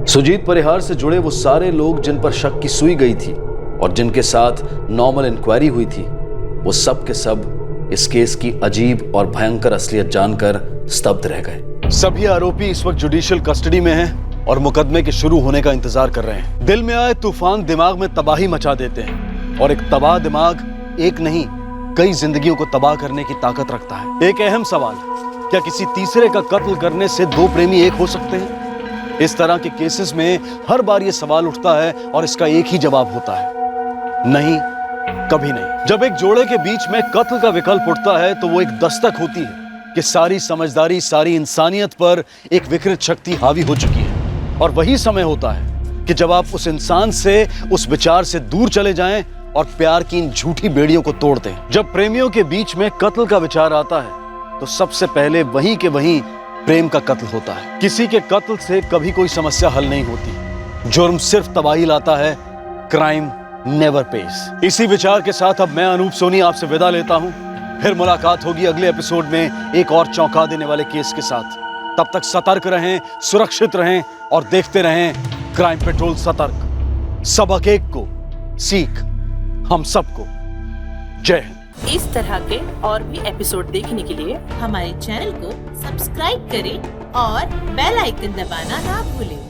सुजीत परिहार से जुड़े वो सारे लोग जिन पर शक की सुई गई थी और जिनके साथ नॉर्मल इंक्वायरी हुई थी, वो सब के सब इस केस की अजीब और भयंकर असलियत जानकर स्तब्ध रह गए। सभी आरोपी इस वक्त जुडिशियल कस्टडी में हैं और मुकदमे के शुरू होने का इंतजार कर रहे हैं। दिल में आए तूफान दिमाग में तबाही मचा देते हैं और एक तबाह दिमाग एक नहीं कई जिंदगियों को तबाह करने की ताकत रखता है। एक अहम सवाल, क्या किसी तीसरे का कत्ल करने से दो प्रेमी एक हो सकते हैं? इस तरह के केसेस में हर बार यह सवाल उठता है और इसका एक ही जवाब होता है, नहीं, कभी नहीं। जब एक जोड़े के बीच में कत्ल का विकल्प उठता है तो वो एक दस्तक होती है कि सारी समझदारी, सारी इंसानियत पर एक विकृत शक्ति हावी हो चुकी है। और वही समय होता है कि जब आप उस इंसान से, उस विचार से दूर चले जाएं और प्यार की इन झूठी बेड़ियों को तोड़ दें। जब प्रेमियों के बीच में कत्ल का विचार आता है तो सबसे पहले वहीं के वहीं प्रेम का कत्ल होता है। किसी के कत्ल से कभी कोई समस्या हल नहीं होती, जुर्म सिर्फ तबाही लाता है, क्राइम नेवर पेस। इसी विचार के साथ अब मैं अनूप सोनी आपसे विदा लेता हूं। फिर मुलाकात होगी अगले एपिसोड में एक और चौंका देने वाले केस के साथ। तब तक सतर्क रहें, सुरक्षित रहें और देखते रहें क्राइम पेट्रोल सतर्क। सबक एक को सीख हम सबको। जय हिंद। इस तरह के और भी एपिसोड देखने के लिए हमारे चैनल को सब्सक्राइब करें और बेल आइकन दबाना ना भूलें।